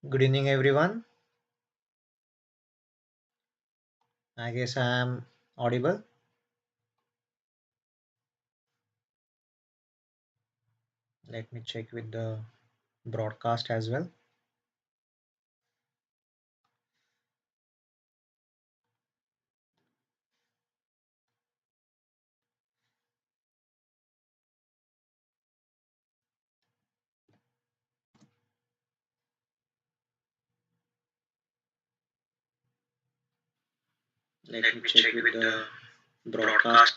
Good evening, everyone. I guess I'm audible. Let me check with the broadcast as well. Let me check with the broadcast.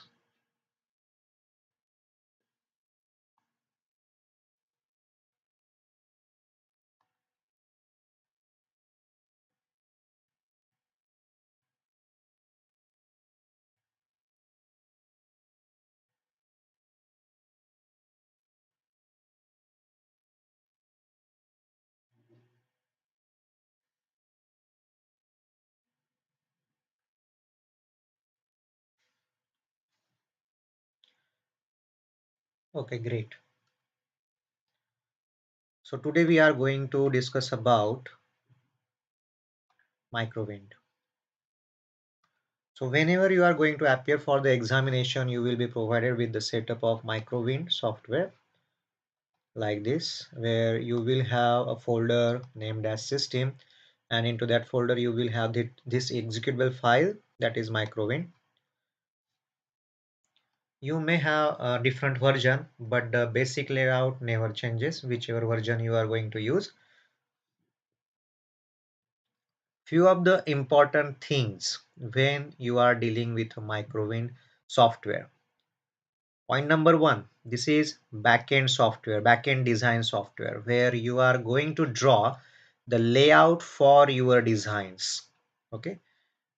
Okay, great. So today we are going to discuss about microwind. So whenever you are going to appear for the examination, you will be provided with the setup of microwind software like this, where you will have a folder named as system, and into that folder you will have this executable file, that is microwind. You may have a different version, but the basic layout never changes, whichever version you are going to use. Few of the important things when you are dealing with microwind software. Point number one, this is backend software, backend design software, where you are going to draw the layout for your designs. Okay,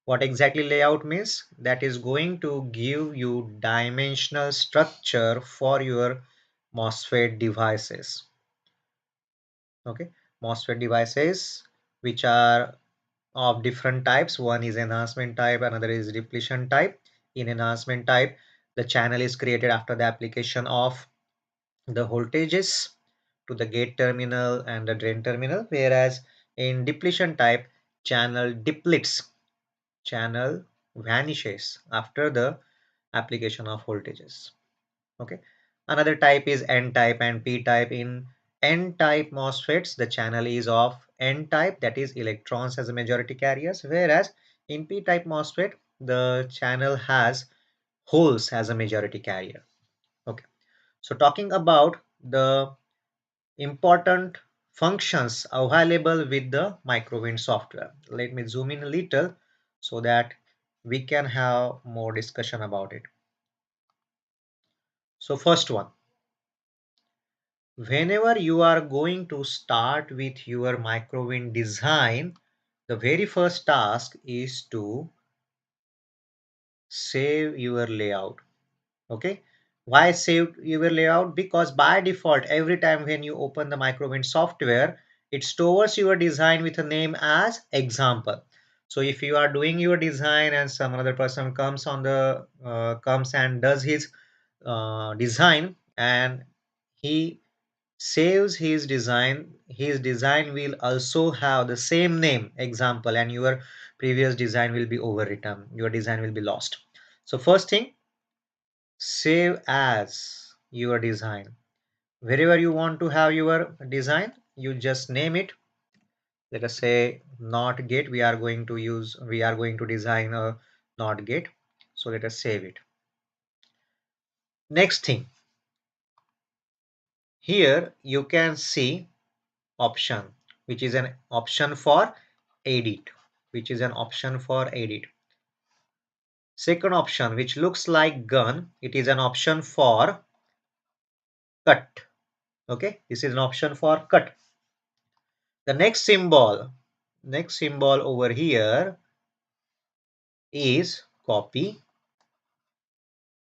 what exactly layout means? That is going to give you dimensional structure for your MOSFET devices. Okay, MOSFET devices which are of different types. One is enhancement type, another is depletion type. In enhancement type, the channel is created after the application of the voltages to the gate terminal and the drain terminal, whereas in depletion type, channel depletes, channel vanishes after the application of voltages. Okay, another type is n type and p type. In n type MOSFETs, the channel is of n type, that is electrons as a majority carriers, whereas in p type MOSFET the channel has holes as a majority carrier. Okay, so talking about the important functions available with the microwind software, let me zoom in a little so that we can have more discussion about it. So first one, whenever you are going to start with your microwind design, the very first task is to save your layout. Okay, why save your layout? Because by default, every time when you open the microwind software, it stores your design with a name as example. So if you are doing your design and some other person comes and does his design, and he saves his design will also have the same name example, and your previous design will be overwritten, your design will be lost. So first thing, save as your design. Wherever you want to have your design, you just name it. Let us say not gate, we are going to design a not gate, so let us save it. Next thing, here you can see option, which is an option for edit, which is an option for edit. Second option, which looks like gun, it is an option for cut. Okay, this is an option for cut. The next symbol over here is copy,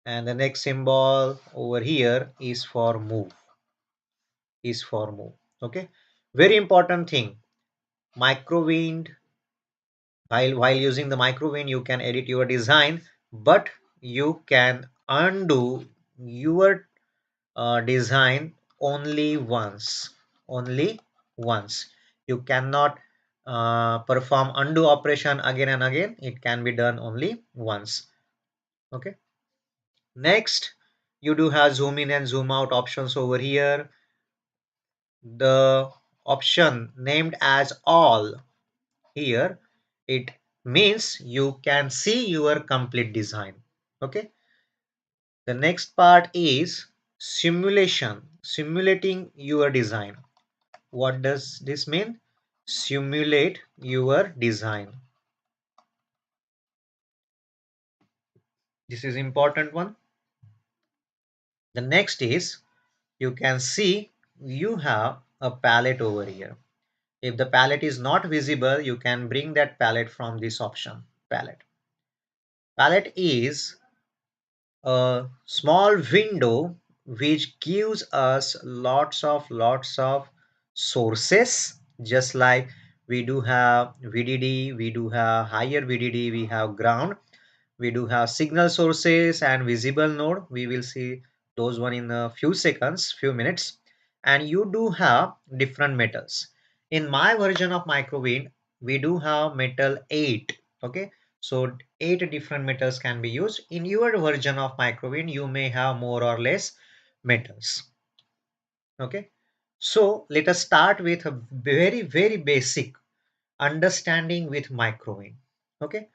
and the next symbol over here is for move, okay, very important thing. Microwind, while using the microwind you can edit your design, but you can undo your design only once, only once. You cannot perform undo operation again and again. It can be done only once. Okay. Next, you do have zoom in and zoom out options over here. The option named as all here, it means you can see your complete design. Okay. The next part is simulation, simulating your design. What does this mean? Simulate your design. This is important one. The next is, you can see you have a palette over here. If the palette is not visible, you can bring that palette from this option, palette. Palette is a small window which gives us lots of sources, just like we do have VDD, we do have higher VDD, we have ground, we do have signal sources and visible node. We will see those one in a few seconds, few minutes. And you do have different metals. In my version of microwind, we do have metal 8. Okay, so 8 different metals can be used. In your version of microwind, you may have more or less metals. Okay, so let us start with a very basic understanding with microwind. Okay,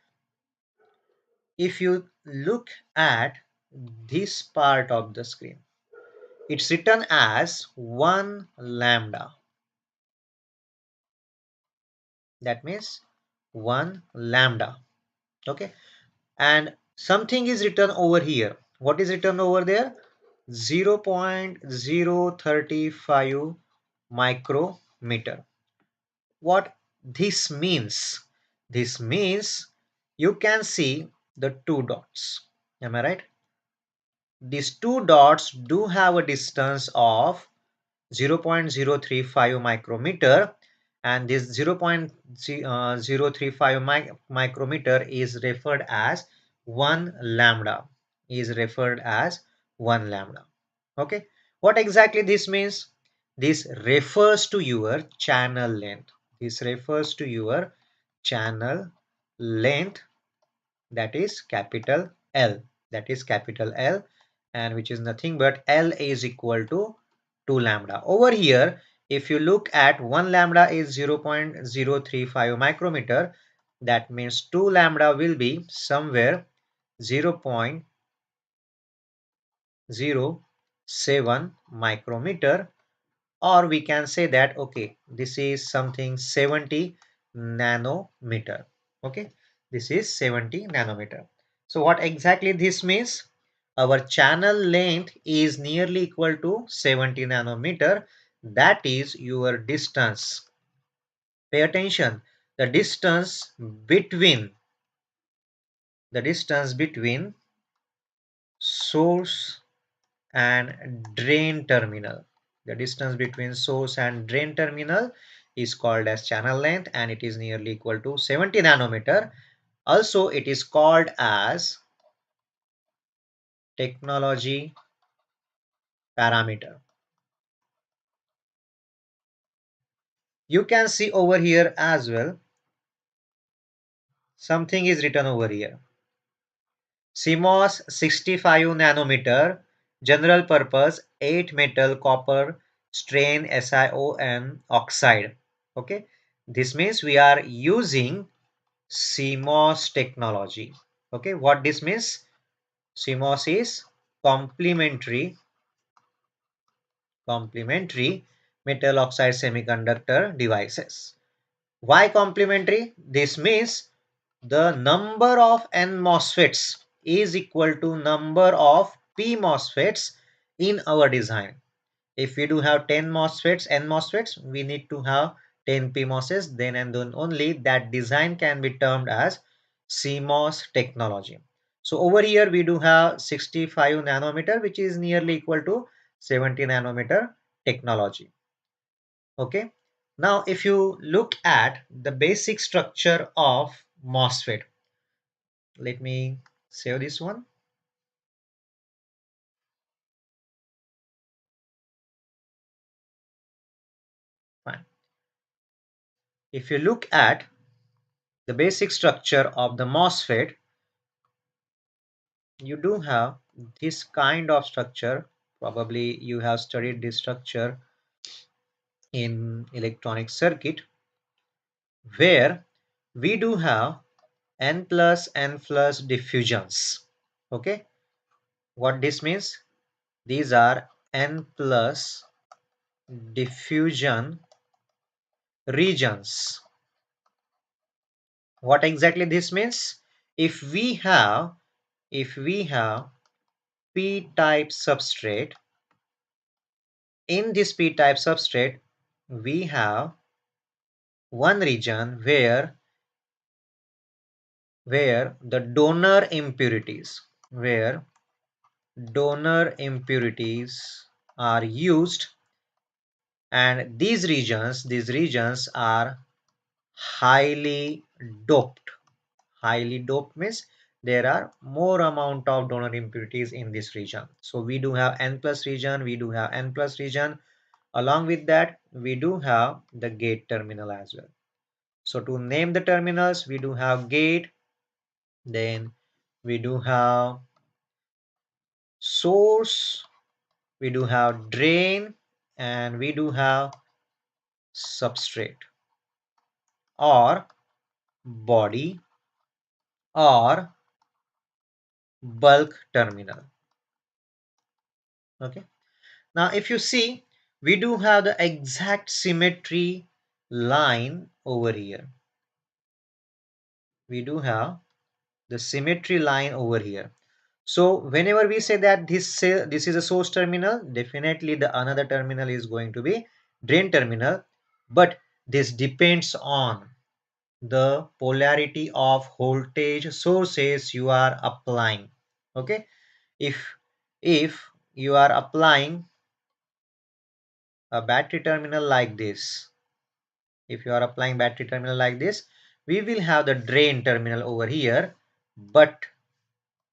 if you look at this part of the screen, it's written as 1 lambda. That means 1 lambda. Okay, and something is written over here. What is written over there? 0.035 micrometer. What this means? This means you can see the two dots. Am I right? These two dots do have a distance of 0.035 micrometer, and this 0.035 micrometer is referred as 1 lambda, is referred as 1 lambda. Okay, what exactly this means? This refers to your channel length. This refers to your channel length, that is capital L. That is capital L, and which is nothing but L is equal to 2 lambda. Over here, if you look at 1 lambda is 0.035 micrometer, that means 2 lambda will be somewhere 0.07 micrometer, or we can say that okay, this is something 70 nanometer. Okay, this is 70 nanometer. So what exactly this means? Our channel length is nearly equal to 70 nanometer. That is your distance. Pay attention. The between the distance between source and drain terminal. The distance between source and drain terminal is called as channel length, and it is nearly equal to 70 nanometer. Also, it is called as technology parameter. You can see over here as well, something is written over here. CMOS 65 nanometer, general purpose 8 metal copper strain SiO oxide. Okay, this means we are using CMOS technology. Okay, what this means? CMOS is complementary metal oxide semiconductor devices. Why complementary? This means the number of N MOSFETs is equal to number of P MOSFETs in our design. If we do have 10 MOSFETs, N MOSFETs, we need to have 10 PMOSs, then and then only that design can be termed as CMOS technology. So over here we do have 65 nanometer, which is nearly equal to 70 nanometer technology. Okay. Now if you look at the basic structure of MOSFET, let me save this one. Fine. If you look at the basic structure of the MOSFET, you do have this kind of structure. Probably you have studied this structure in electronic circuit, where we do have n plus diffusions. Okay, what this means? These are n plus diffusion regions. What exactly this means? If we have p-type substrate, in this p-type substrate we have one region where the donor impurities are used, and these regions are highly doped. Highly doped means there are more amount of donor impurities in this region. So we do have n plus region, we do have n plus region. Along with that, we do have the gate terminal as well. So to name the terminals, we do have gate, then we do have source, we do have drain, and we do have substrate or body or bulk terminal. Okay. Now if you see, we do have the exact symmetry line over here. We do have the symmetry line over here. So whenever we say that this is a source terminal, definitely the another terminal is going to be drain terminal, but this depends on the polarity of voltage sources you are applying. Okay, if you are applying a battery terminal like this, if you are applying battery terminal like this, we will have the drain terminal over here. But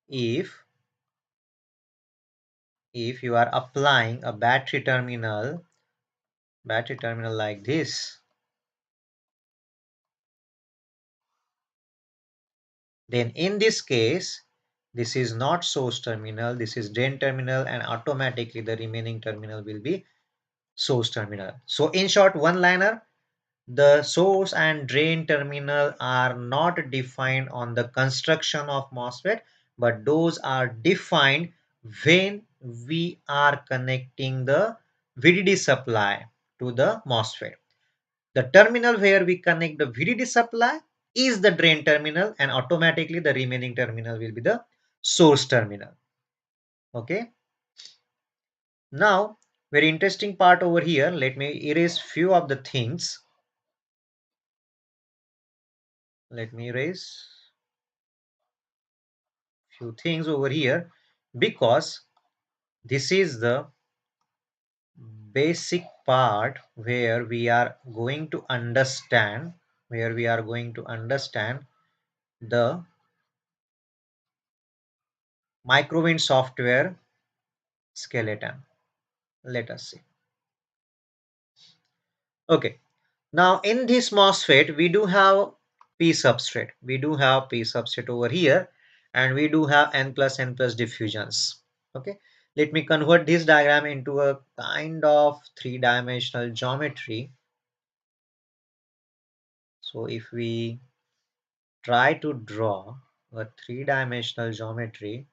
if you are applying a battery terminal like this, then in this case this is not source terminal, this is drain terminal, and automatically the remaining terminal will be source terminal. So in short, one liner, the source and drain terminal are not defined on the construction of MOSFET, but those are defined when we are connecting the VDD supply to the MOSFET. The terminal where we connect the VDD supply is the drain terminal, and automatically the remaining terminal will be the source terminal. Okay. Now, very interesting part over here. Let me erase few of the things. Let me erase few things over here, because this is the basic part where we are going to understand the Microwind software skeleton. Let us see. Okay, now in this MOSFET we do have P substrate. We do have P substrate over here, and we do have n plus diffusions. Okay, let me convert this diagram into a kind of three-dimensional geometry. So if we try to draw a three-dimensional geometry,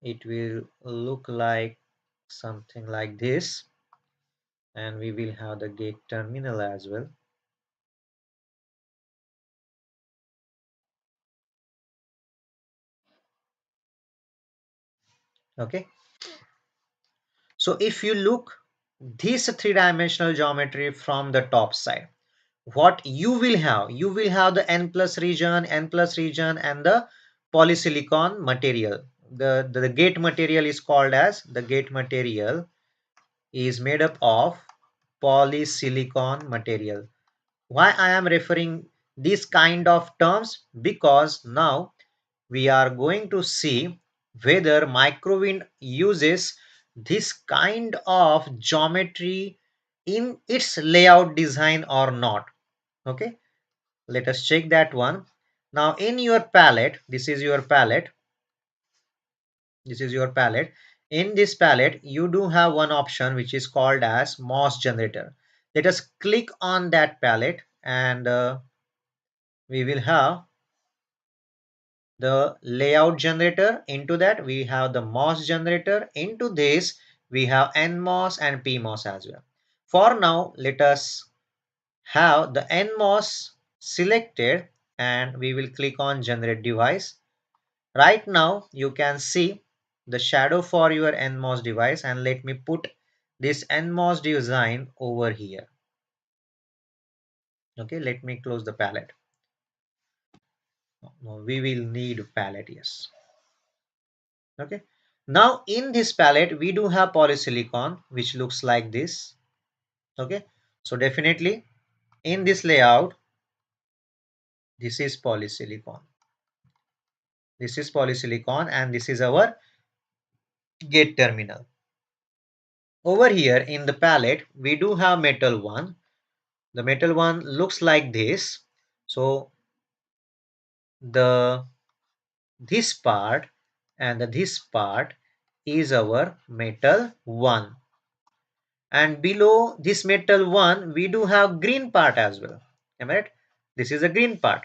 it will look like something like this, and we will have the gate terminal as well. Okay, so if you look this three-dimensional geometry from the top side, what you will have the n plus region, and the polysilicon material. The gate material is called as, the gate material is made up of polysilicon material. Why I am referring this kind of terms? Because now we are going to see whether Microwind uses this kind of geometry in its layout design or not. Okay, let us check that one. Now in your palette, this is your palette. This is your palette. In this palette, you do have one option which is called as MOS generator. Let us click on that palette and we will have the layout generator. Into that we have the MOS generator. Into this we have NMOS and PMOS as well. For now, let us have the NMOS selected and we will click on generate device. Right now you can see the shadow for your NMOS device, and let me put this NMOS design over here. Okay, let me close the palette. No, we will need palette, yes. Okay, now in this palette we do have polysilicon which looks like this. Okay, so definitely in this layout, this is polysilicon. This is polysilicon and this is our gate terminal. Over here in the palette we do have metal one. The metal one looks like this. So the this part and this part is our metal one, and below this metal one we do have green part as well. Am I right? This is a green part,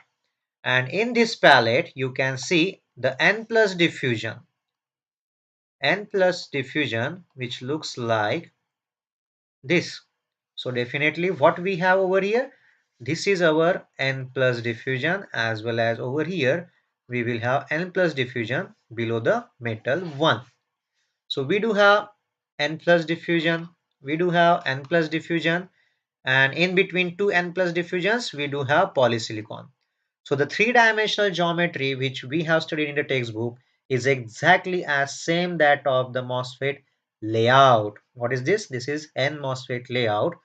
and in this palette you can see the N plus diffusion. N plus diffusion which looks like this. So definitely what we have over here, this is our N plus diffusion, as well as over here we will have N plus diffusion below the metal 1. So we do have N plus diffusion, we do have N plus diffusion, and in between two N plus diffusions we do have polysilicon. So the three-dimensional geometry which we have studied in the textbook is exactly as same that of the MOSFET layout. What is this? This is N MOSFET layout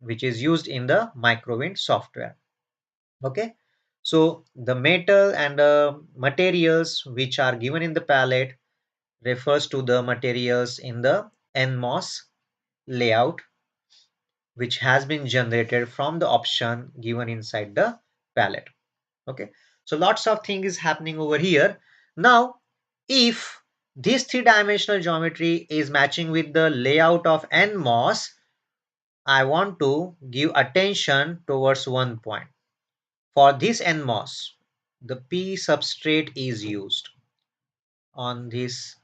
which is used in the Microwind software. Okay, so the metal and the materials which are given in the palette refers to the materials in the NMOS layout which has been generated from the option given inside the palette. Okay, so lots of things is happening over here. Now if this three-dimensional geometry is matching with the layout of NMOS, I want to give attention towards one point. For this NMOS, the P substrate is used. On this,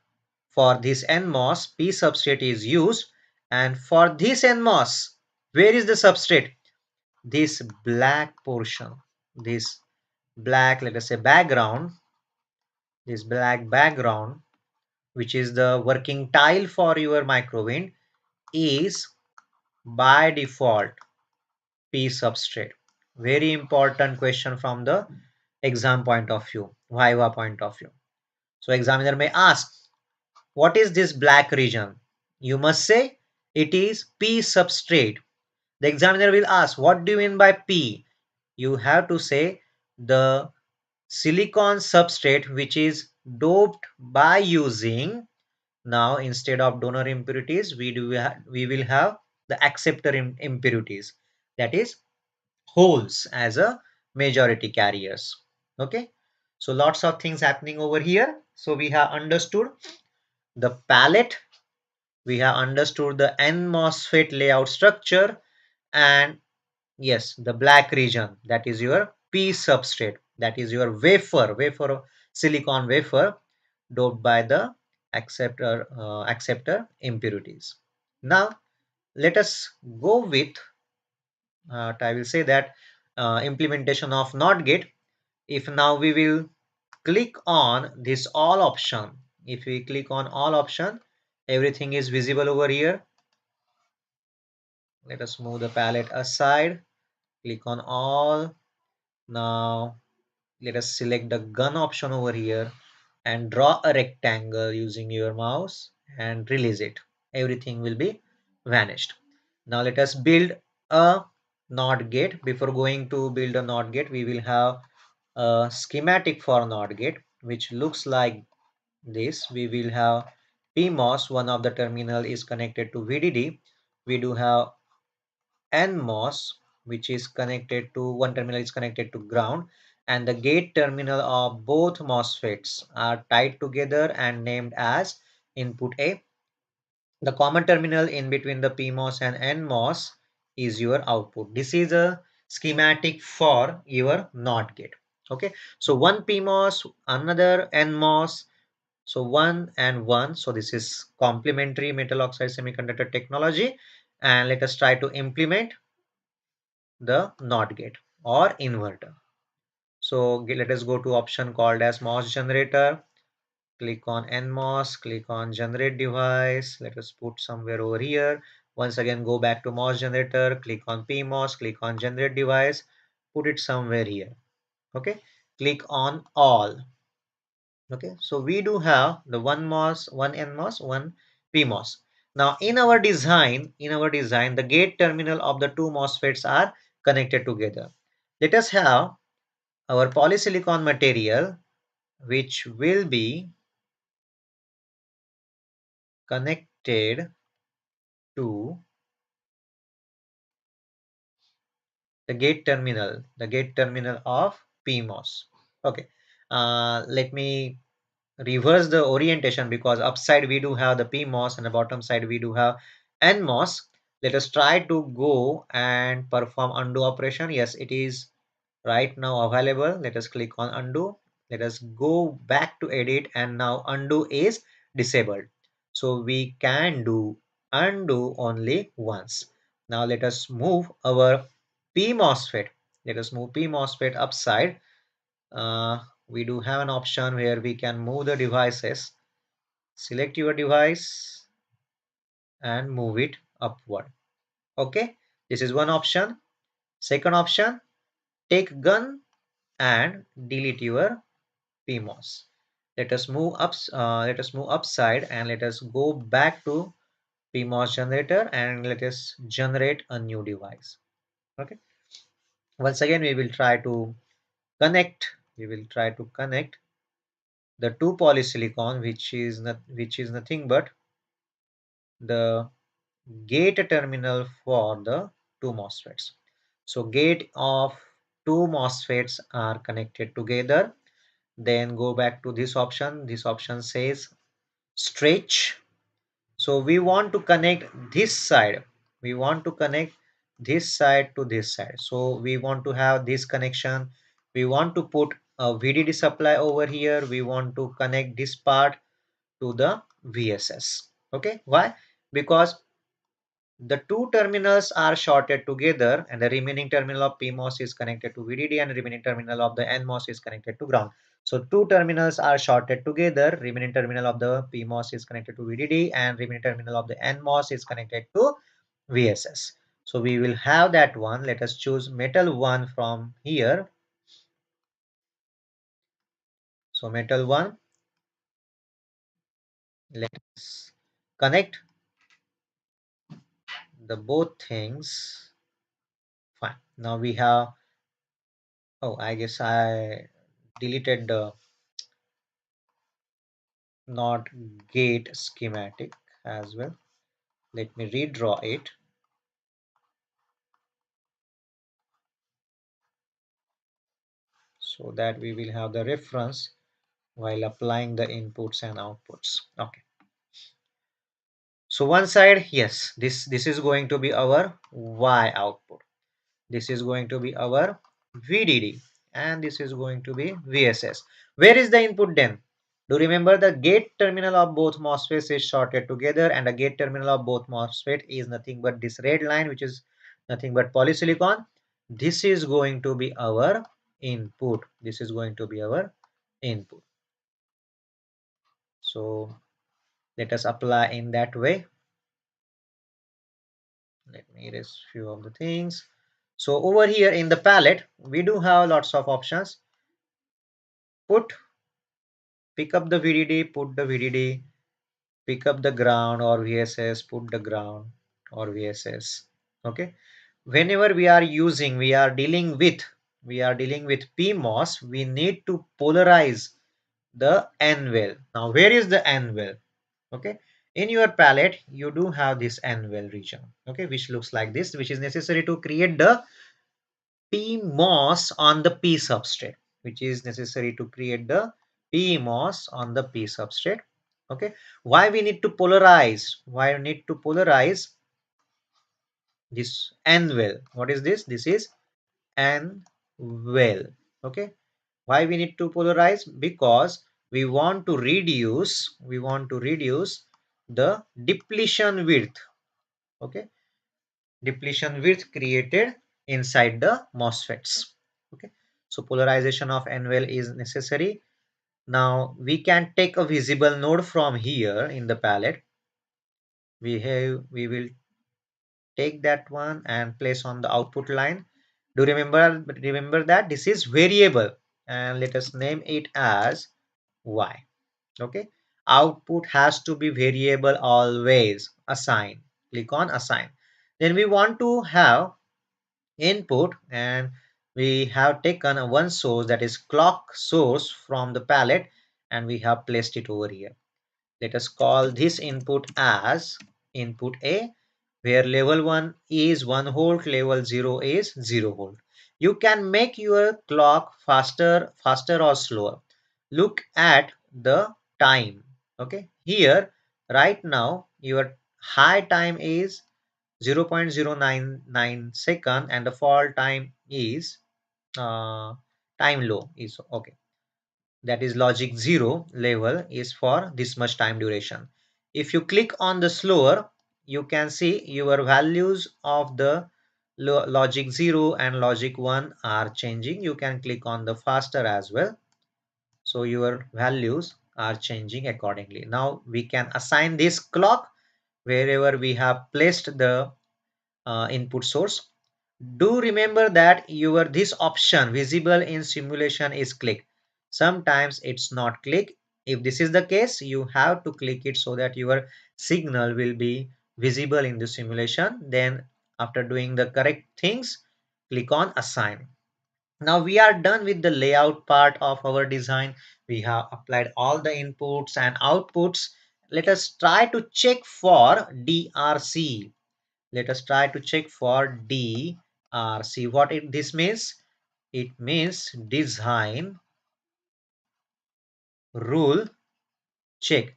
for this NMOS, P substrate is used, and for this NMOS, where is the substrate? This black portion, this black, let us say background, this black background, which is the working tile for your microwind, is by default P substrate. Very important question from the exam point of view, Viva point of view. So examiner may ask, what is this black region? You must say it is P substrate. The examiner will ask, what do you mean by P? You have to say the silicon substrate which is doped by using, now instead of donor impurities we will have the acceptor impurities, that is holes as a majority carriers. Okay, so lots of things happening over here. So we have understood the palette, we have understood the N MOSFET layout structure, and yes, the black region, that is your P substrate, that is your wafer silicon wafer doped by the acceptor impurities. Now let us go with I will say that implementation of NOT gate. If now we will click on this all option, if we click on all option, everything is visible over here. Let us move the palette aside, click on all. Now let us select the gun option over here and draw a rectangle using your mouse and release it. Everything will be vanished. Now let us build a NOT gate. Before going to build a NOT gate, we will have a schematic for NOT gate which looks like this. We will have PMOS, one of the terminal is connected to VDD. We do have NMOS, which is connected to one terminal is connected to ground, and the gate terminal of both MOSFETs are tied together and named as input A. The common terminal in between the PMOS and NMOS is your output. This is a schematic for your NOT gate. Okay, so one PMOS, another NMOS, so 1 and 1. So this is complementary metal oxide semiconductor technology, and let us try to implement the NOT gate or inverter. So let us go to option called as MOS generator. Click on NMOS, click on generate device. Let us put somewhere over here. Once again, go back to MOS generator, click on PMOS, click on generate device, put it somewhere here. Okay, click on all. Okay, so we do have the one MOS, one NMOS, one PMOS. Now in our design, the gate terminal of the two MOSFETs are connected together. Let us have our polysilicon material, which will be connected to the gate terminal of PMOS. Okay, let me reverse the orientation, because upside we do have the PMOS and the bottom side we do have NMOS. Let us try to go and perform undo operation. Yes, it is right now available. Let us click on undo. Let us go back to edit, and now undo is disabled. So we can do undo only once. Now let us move our P MOSFET. Let us move P MOSFET upside. We do have an option where we can move the devices. Select your device and move it upward. Okay, this is one option. Second option, take gun and delete your PMOS. Let us move up. Let us move upside, and let us go back to PMOS generator, and let us generate a new device. Okay. Once again, we will try to connect. We will try to connect the two polysilicon, which is nothing but the gate terminal for the two MOSFETs. So gate of two MOSFETs are connected together. Then go back to this option. This option says stretch. So we want to connect this side. We want to connect this side to this side. So we want to have this connection. We want to put a VDD supply over here. We want to connect this part to the VSS. Okay, why? Because the two terminals are shorted together, and the remaining terminal of PMOS is connected to VDD, and the remaining terminal of the NMOS is connected to ground. So two terminals are shorted together. Remaining terminal of the PMOS is connected to VDD, and remaining terminal of the NMOS is connected to VSS. So we will have that one. Let us choose metal 1 from here. So metal 1, let's connect the both things. Fine. Now we have, oh, I guess I deleted the not gate schematic as well. Let me redraw it so that we will have the reference while applying the inputs and outputs. Okay, so one side, yes, this is going to be our Y output, this is going to be our VDD, and this is going to be VSS. Where is the input then? Do remember the gate terminal of both MOSFETs is shorted together, and the gate terminal of both MOSFET is nothing but this red line, which is nothing but polysilicon. This is going to be our input. This is going to be our input. So let us apply in that way. Let me erase few of the things. So over here in the palette, we do have lots of options. Pick up the VDD, put the VDD, pick up the ground or VSS, put the ground or VSS. Okay. Whenever we are dealing with PMOS, we need to polarize the N well. Now, where is the N well? Okay. In your palette, you do have this N well region. Okay, which looks like this, which is necessary to create the PMOS on the P substrate, which is necessary to create the PMOS on the P substrate. Okay, why we need to polarize? Why we need to polarize this N well? What is this? This is N well. Okay, why we need to polarize? Because we want to reduce the depletion width. Okay, depletion width created inside the MOSFETs. Okay, so polarization of N-well is necessary. Now we can take a visible node from here in the palette. We will take that one and place on the output line. Do remember that this is variable, and let us name it as Y. Okay, output has to be variable always. Assign, click on assign. Then we want to have input, and we have taken a one source, that is clock source, from the palette, and we have placed it over here. Let us call this input as input A, where level 1 is 1 volt, level 0 is 0 volt. You can make your clock faster or slower. Look at the time. Okay, here right now your high time is 0.099 second, and the fall time is time low is okay, that is logic 0 level is for this much time duration. If you click on the slower, you can see your values of the logic 0 and logic 1 are changing. You can click on the faster as well, so your values are changing accordingly. Now we can assign this clock wherever we have placed the input source. Do remember that your this option visible in simulation is clicked. Sometimes it's not clicked. If this is the case, you have to click it so that your signal will be visible in the simulation. Then after doing the correct things, click on assign. Now we are done with the layout part of our design. We have applied all the inputs and outputs. Let us try to check for DRC. Let us try to check for DRC. What this means? It means design rule check.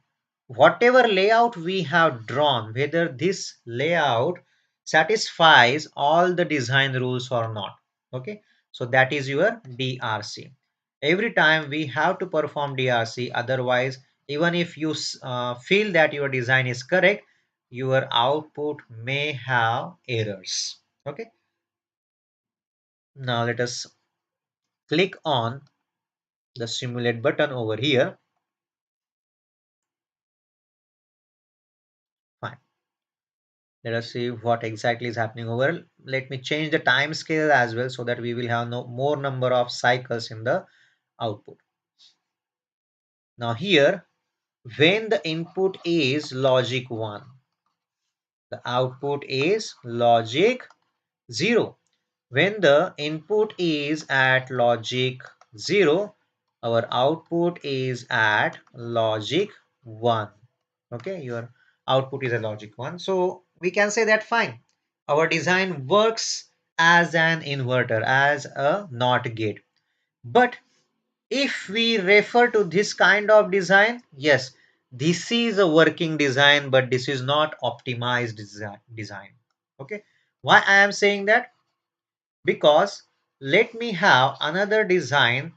Whatever layout we have drawn, whether this layout satisfies all the design rules or not. Okay, so that is your DRC. Every time we have to perform DRC, otherwise even if you feel that your design is correct, your output may have errors. Okay, now let us click on the simulate button over here. Fine. Let us see what exactly is happening over. Let me change the time scale as well, so that we will have no more number of cycles in the output. Now here, when the input is logic 1, the output is logic 0. When the input is at logic 0, our output is at logic 1. Okay, your output is a logic 1. So we can say that fine. Our design works as an inverter, as a NOT gate. But if we refer to this kind of design, yes, this is a working design, but this is not optimized design. Okay, why I am saying that? Because let me have another design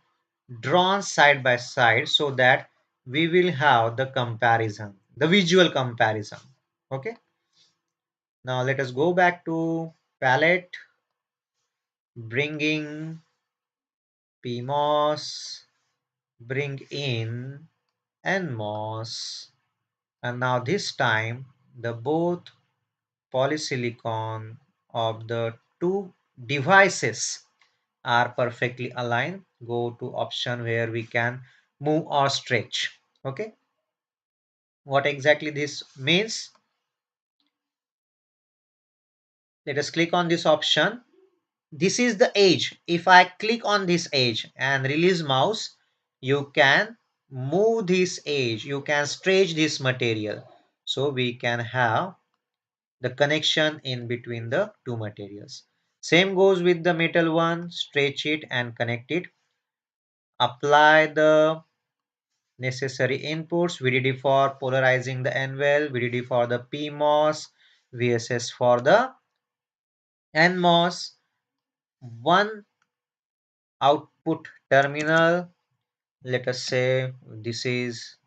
drawn side by side, so that we will have the comparison, the visual comparison. Okay, now let us go back to palette, bringing PMOS, bring in NMOS, and now this time the both polysilicon of the two devices are perfectly aligned. Go to option where we can move or stretch. Okay, what exactly this means? Let us click on this option. This is the edge. If I click on this edge and release mouse, you can move this edge, you can stretch this material, so we can have the connection in between the two materials. Same goes with the metal one. Stretch it and connect it. Apply the necessary inputs. VDD for polarizing the N-well, VDD for the PMOS, VSS for the NMOS. One output terminal. Let us say this is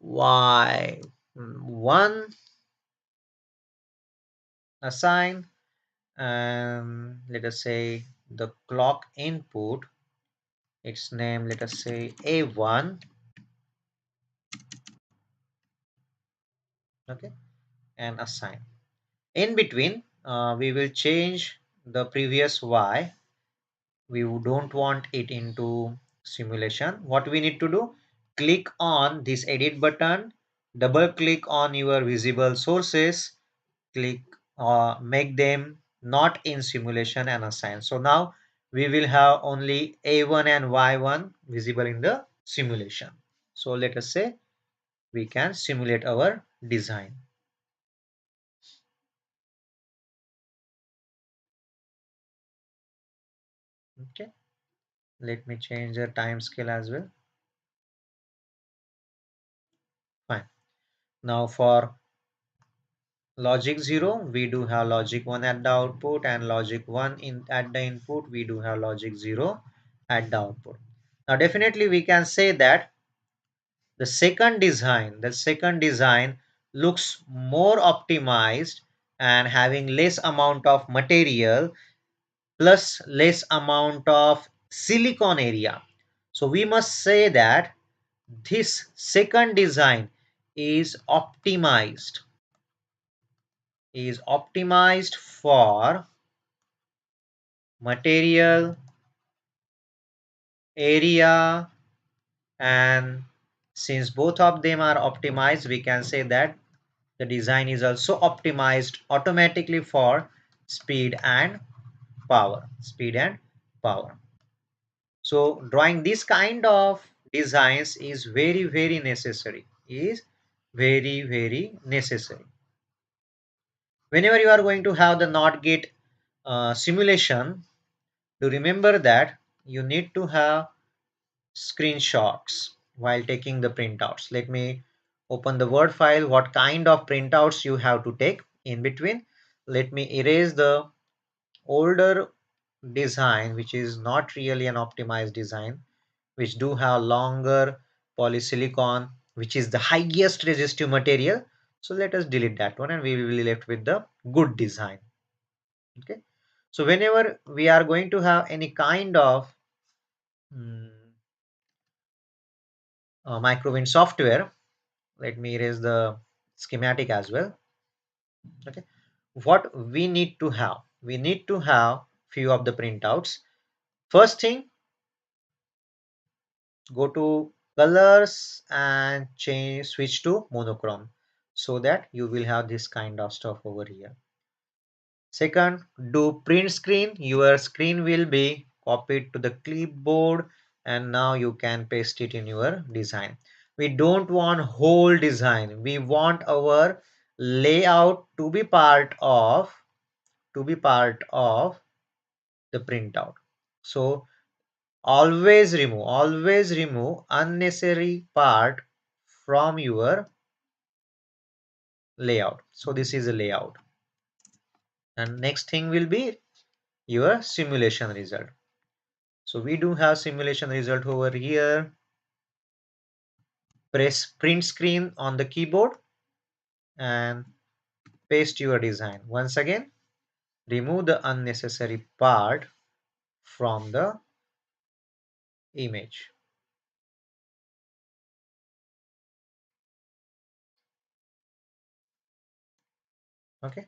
Y1 assign, and let us say the clock input, its name, let us say A1. Okay, and assign. In between, we will change the previous Y. We don't want it into simulation. What we need to do, click on this edit button, double click on your visible sources, click make them not in simulation and assign. So now we will have only A1 and Y1 visible in the simulation. So let us say we can simulate our design. Okay, let me change the time scale as well. Fine. Now for logic 0, we do have logic 1 at the output, and logic 1 in at the input, we do have logic 0 at the output. Now definitely we can say that the second design looks more optimized and having less amount of material plus less amount of silicon area. So we must say that this second design is optimized for material, area, and since both of them are optimized, we can say that the design is also optimized automatically for speed and power. So drawing this kind of designs is very necessary. Whenever you are going to have the NOT gate simulation, to remember that you need to have screenshots while taking the printouts. Let me open the Word file. What kind of printouts you have to take in between? Let me erase the older design, which is not really an optimized design, which do have longer polysilicon, which is the highest resistive material. So let us delete that one and we will be left with the good design. Okay. So whenever we are going to have any kind of microwind software, let me erase the schematic as well. Okay, what we need to have few of the printouts. First thing, go to colors and change switch to monochrome so that you will have this kind of stuff over here. Second, do print screen. Your screen will be copied to the clipboard and now you can paste it in your design. We don't want whole design. We want our layout to be part of the printout. So always remove unnecessary part from your layout. So this is a layout. And next thing will be your simulation result. So we do have simulation result over here. Press print screen on the keyboard and paste your design. Once again, remove the unnecessary part from the image. Okay.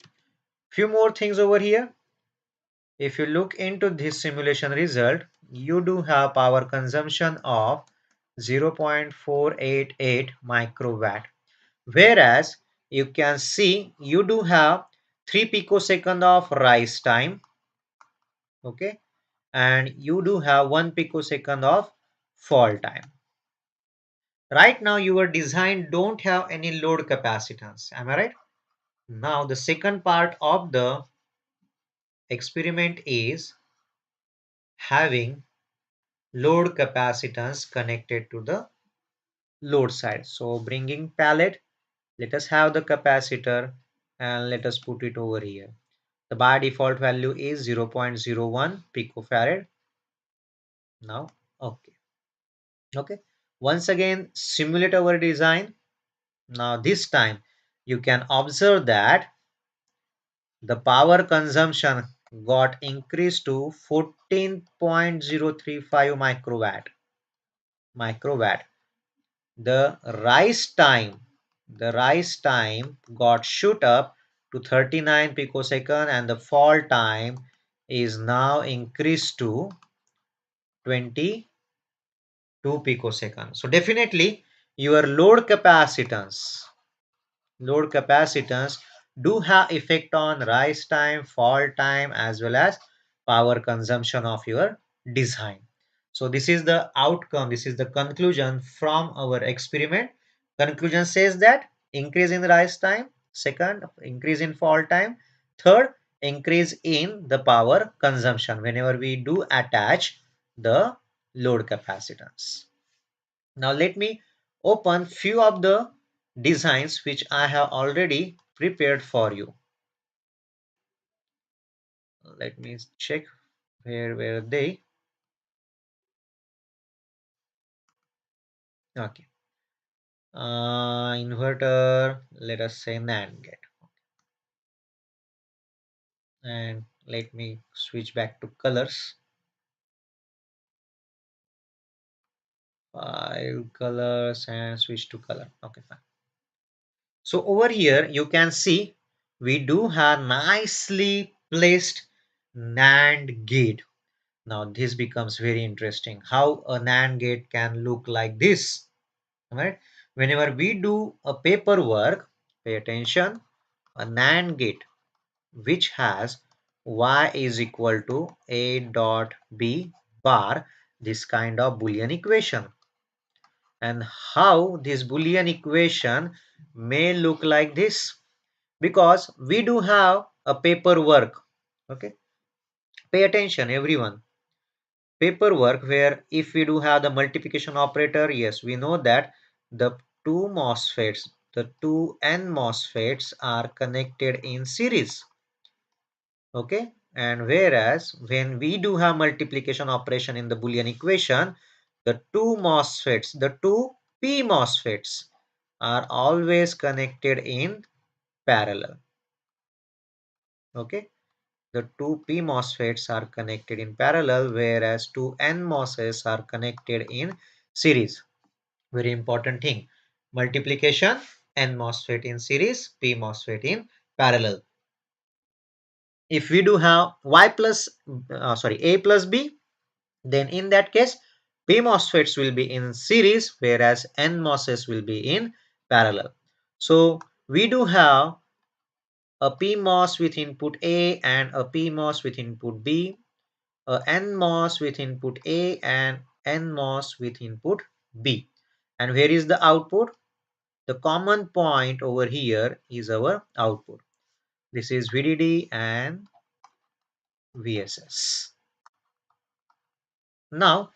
Few more things over here. If you look into this simulation result, you do have power consumption of 0.488 microwatt. Whereas you can see you do have 3 picosecond of rise time. Okay. And you do have 1 picosecond of fall time. Right now your design don't have any load capacitance. Am I right? Now the second part of the experiment is having load capacitance connected to the load side. So bringing pallet, let us have the capacitor and let us put it over here. The by default value is 0.01 picofarad. Now, okay. Okay. Once again, simulate our design. Now this time you can observe that the power consumption got increased to 14.035 microwatt. The rise time got shoot up to 39 picosecond and the fall time is now increased to 22 picosecond. So definitely your load capacitance do have effect on rise time, fall time, as well as power consumption of your design. So this is the outcome, this is the conclusion from our experiment. Conclusion says that increase in rise time, second increase in fall time, third increase in the power consumption whenever we do attach the load capacitance. Now let me open few of the designs which I have already prepared for you. Let me check where were they. Okay. Inverter, let us say NAND gate. And let me switch back to colors. 5 colors and switch to color. Okay, fine. So over here you can see we do have nicely placed NAND gate. Now this becomes very interesting. How a NAND gate can look like this, right? Whenever we do a paperwork, pay attention, a NAND gate which has y is equal to a dot b bar, this kind of Boolean equation. And how this Boolean equation may look like this, because we do have a paperwork. Okay, pay attention everyone. Paperwork where if we do have the multiplication operator, yes, we know that the two MOSFETs, the two N MOSFETs are connected in series. Okay, and whereas when we do have multiplication operation in the Boolean equation, the two MOSFETs, the two P MOSFETs are always connected in parallel. Okay, the two P MOSFETs are connected in parallel, whereas two N MOSFETs are connected in series. Very important thing. Multiplication, N MOSFET in series, P MOSFET in parallel. If we do have A plus B, then in that case, P MOSFETs will be in series, whereas N MOSFETs will be in parallel. So we do have a PMOS with input A and a PMOS with input B, a NMOS with input A and NMOS with input B. And where is the output? The common point over here is our output. This is VDD and VSS. Now,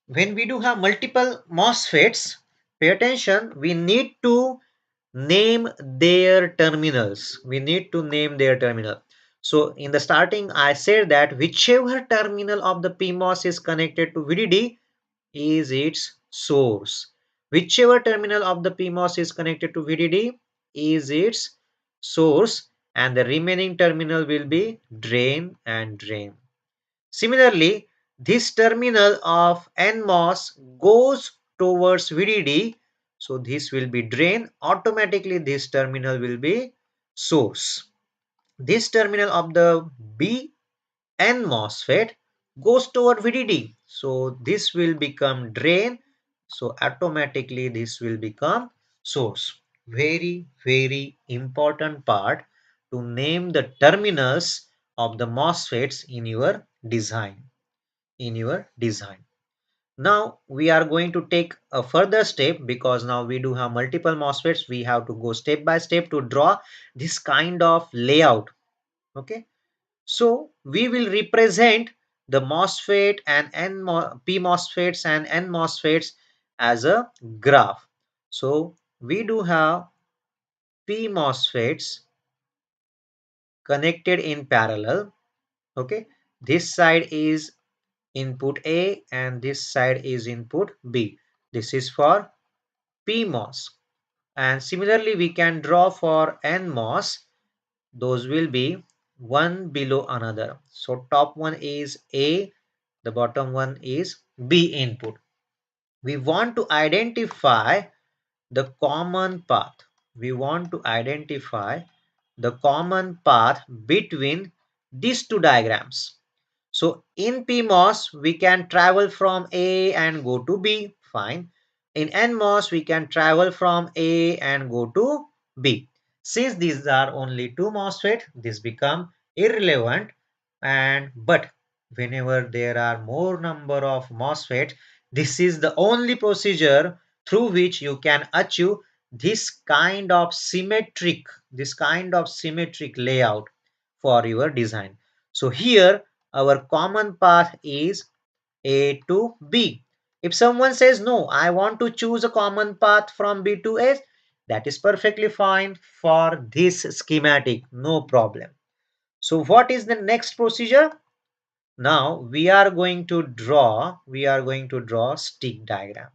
when we do have multiple MOSFETs, pay attention, we need to name their terminals. We need to name their terminal. So in the starting, I said that whichever terminal of the PMOS is connected to VDD is its source. Whichever terminal of the PMOS is connected to VDD is its source, and the remaining terminal will be drain and drain. Similarly, this terminal of NMOS goes towards VDD, so this will be drain. Automatically this terminal will be source. This terminal of the B N MOSFET goes toward VDD, so this will become drain, so automatically this will become source. Very important part to name the terminals of the MOSFETs in your design. Now we are going to take a further step, because now we do have multiple MOSFETs. We have to go step by step to draw this kind of layout. Okay, So we will represent the MOSFET and P MOSFETs and N MOSFETs as a graph. So we do have P MOSFETs connected in parallel. Okay, this side is input A and this side is input B. This is for PMOS. And similarly, we can draw for NMOS. Those will be one below another. So top one is A, the bottom one is B input. We want to identify the common path. We want to identify the common path between these two diagrams. So in PMOS, we can travel from A and go to B. Fine. In NMOS, we can travel from A and go to B. Since these are only two MOSFET, this become irrelevant. And but whenever there are more number of MOSFET, this is the only procedure through which you can achieve this kind of symmetric layout for your design. So here our common path is A to B. If someone says no, I want to choose a common path from B to A, that is perfectly fine for this schematic, no problem. So what is the next procedure? Now we are going to draw stick diagram.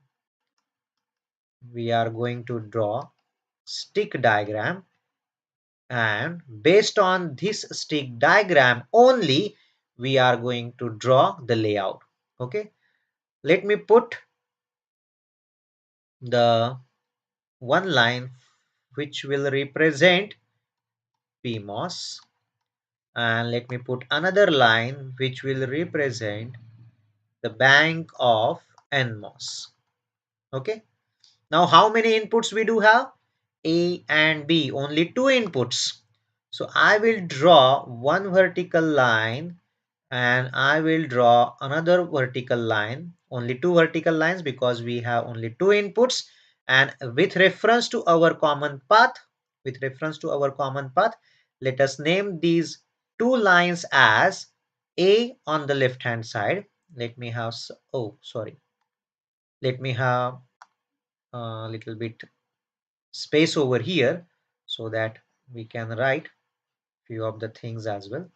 We are going to draw stick diagram, and based on this stick diagram only we are going to draw the layout. Okay, let me put the one line which will represent PMOS, and let me put another line which will represent the bank of NMOS. Okay, now how many inputs we do have? A and B, only two inputs. So I will draw one vertical line and I will draw another vertical line, only two vertical lines because we have only two inputs. And with reference to our common path, let us name these two lines as A on the left hand side. Let me have, oh sorry, let me have a little bit space over here so that we can write few of the things as well.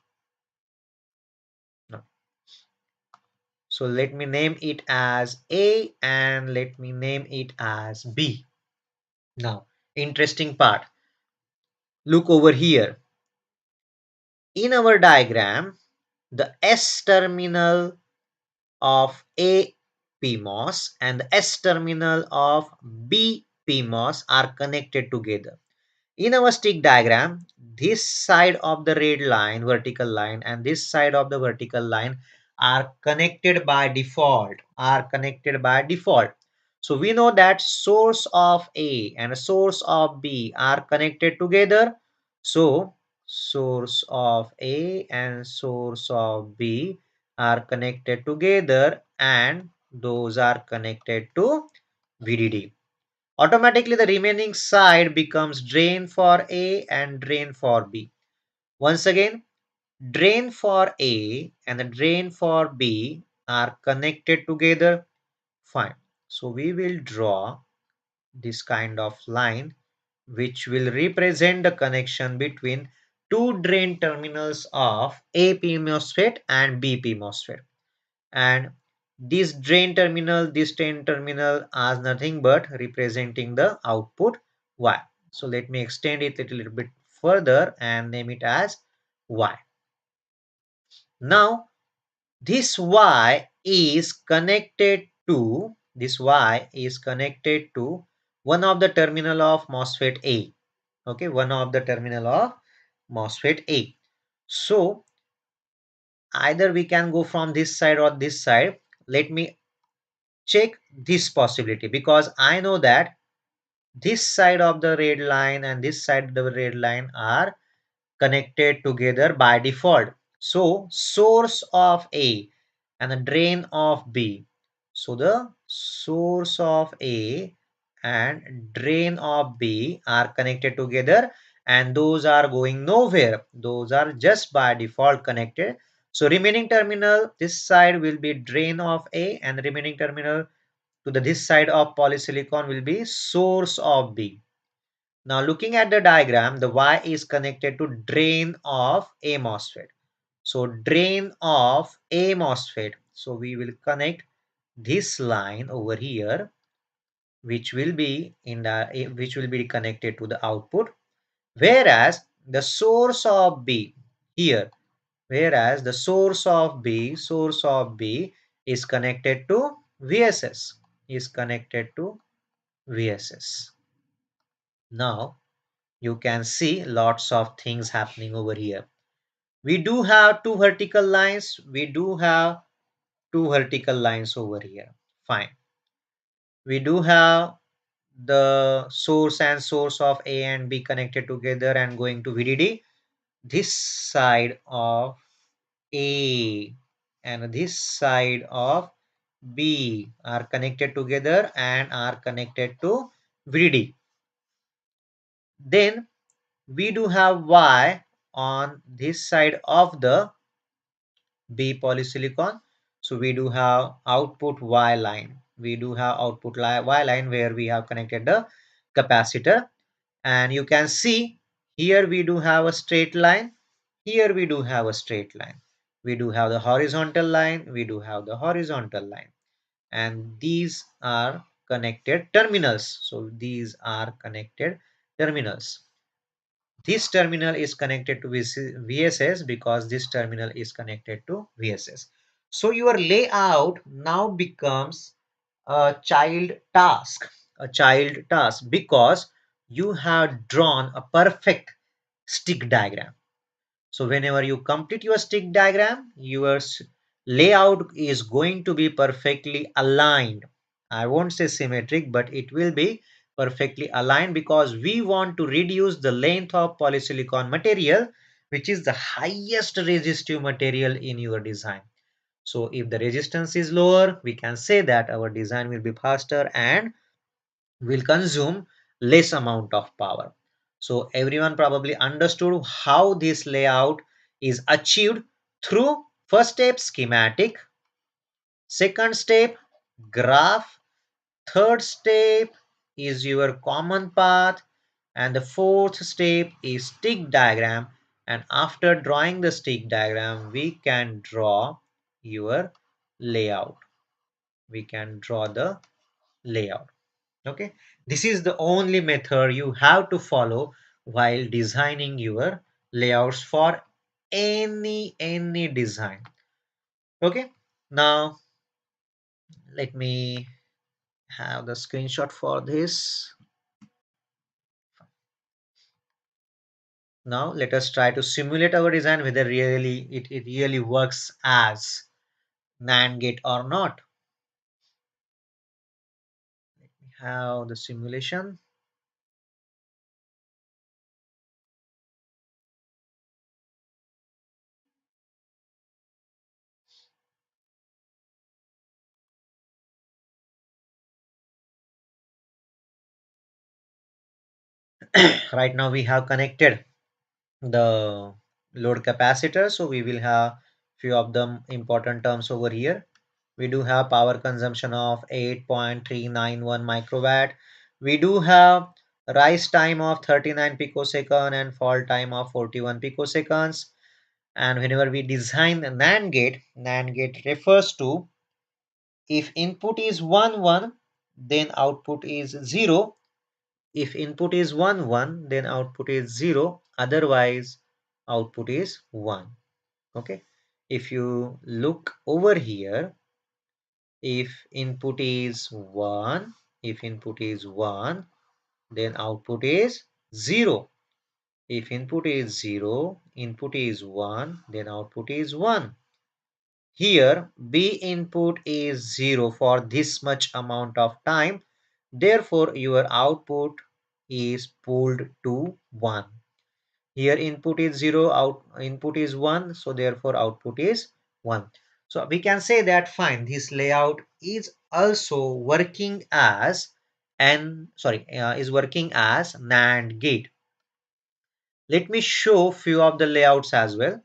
No. So let me name it as A and let me name it as B. Now, interesting part. Look over here. In our diagram, the S terminal of A PMOS and the S terminal of B PMOS are connected together. In our stick diagram, this side of the red line, vertical line, and this side of the vertical line are connected by default. So we know that source of A and source of B are connected together. So source of A and source of B are connected together and those are connected to VDD. Automatically the remaining side becomes drain for A and drain for B. Once again, drain for A and the drain for B are connected together. Fine. So we will draw this kind of line which will represent the connection between two drain terminals of A P MOSFET and B P MOSFET. And this drain terminal are nothing but representing the output Y. So let me extend it a little bit further and name it as Y. Now this Y is connected to one of the terminal of MOSFET A. Okay, one of the terminal of MOSFET A. So either we can go from this side or this side. Let me check this possibility because I know that this side of the red line and this side of the red line are connected together by default. So source of A and the drain of B. So the source of A and drain of B are connected together and those are going nowhere. Those are just by default connected. So remaining terminal, this side will be drain of A, and the remaining terminal to the this side of polysilicon will be source of B. Now looking at the diagram, the Y is connected to drain of A MOSFET. So drain of A MOSFET. So we will connect this line over here, which will be connected to the output, whereas the source of B here, whereas the source of B is connected to VSS, is connected to VSS. Now you can see lots of things happening over here. We do have two vertical lines. We do have two vertical lines over here. Fine. We do have the source and source of A and B connected together and going to VDD. This side of A and this side of B are connected together and are connected to VDD. Then we do have Y on this side of the B polysilicon. So we do have output Y line. We do have output Y line where we have connected the capacitor, and you can see here we do have a straight line. Here we do have a straight line. We do have the horizontal line. We do have the horizontal line, and these are connected terminals. So these are connected terminals. This terminal is connected to VSS because this terminal is connected to VSS. So your layout now becomes a child task because you have drawn a perfect stick diagram. So whenever you complete your stick diagram, your layout is going to be perfectly aligned. I won't say symmetric, but it will be perfectly aligned because we want to reduce the length of polysilicon material, which is the highest resistive material in your design. So if the resistance is lower, we can say that our design will be faster and will consume less amount of power. So everyone probably understood how this layout is achieved through first step schematic, second step graph, third step is your common path, and the fourth step is stick diagram. And after drawing the stick diagram, we can draw your layout. We can draw the layout. Okay, this is the only method you have to follow while designing your layouts for any design. Okay, now let me have the screenshot for this. Now let us try to simulate our design whether really it really works as NAND gate or not. Let me have the simulation. Right now we have connected the load capacitor, so we will have few of them important terms over here. We do have power consumption of 8.391 microwatt. We do have rise time of 39 picosecond and fall time of 41 picoseconds. And whenever we design a NAND gate refers to if input is 1 1, then output is 0. If input is 1 1, then output is 0. Otherwise output is 1. Okay, if you look over here, if input is 1, if input is 1, then output is 0. If input is 0, input is 1, then output is 1. Here B input is 0 for this much amount of time. Therefore your output is pulled to 1. Here input is 0, input is 1, so therefore output is 1. So we can say that fine, this layout is also working as is working as NAND gate. Let me show few of the layouts as well.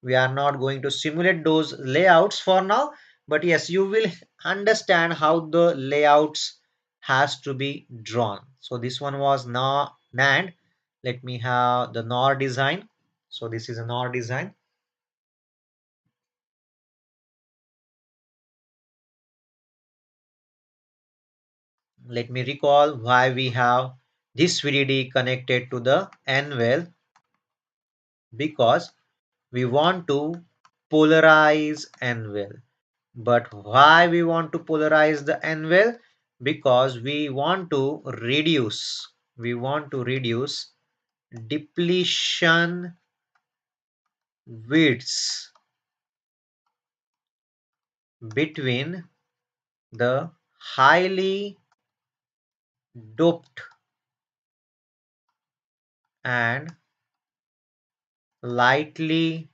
We are not going to simulate those layouts for now, but yes, you will understand how the layouts has to be drawn. So this one was NAND. Let me have the NOR design. So this is a NOR design. Let me recall why we have this VDD connected to the N well, because we want to polarize N well. But why we want to polarize the N well? Because we want to reduce depletion widths between the highly doped and lightly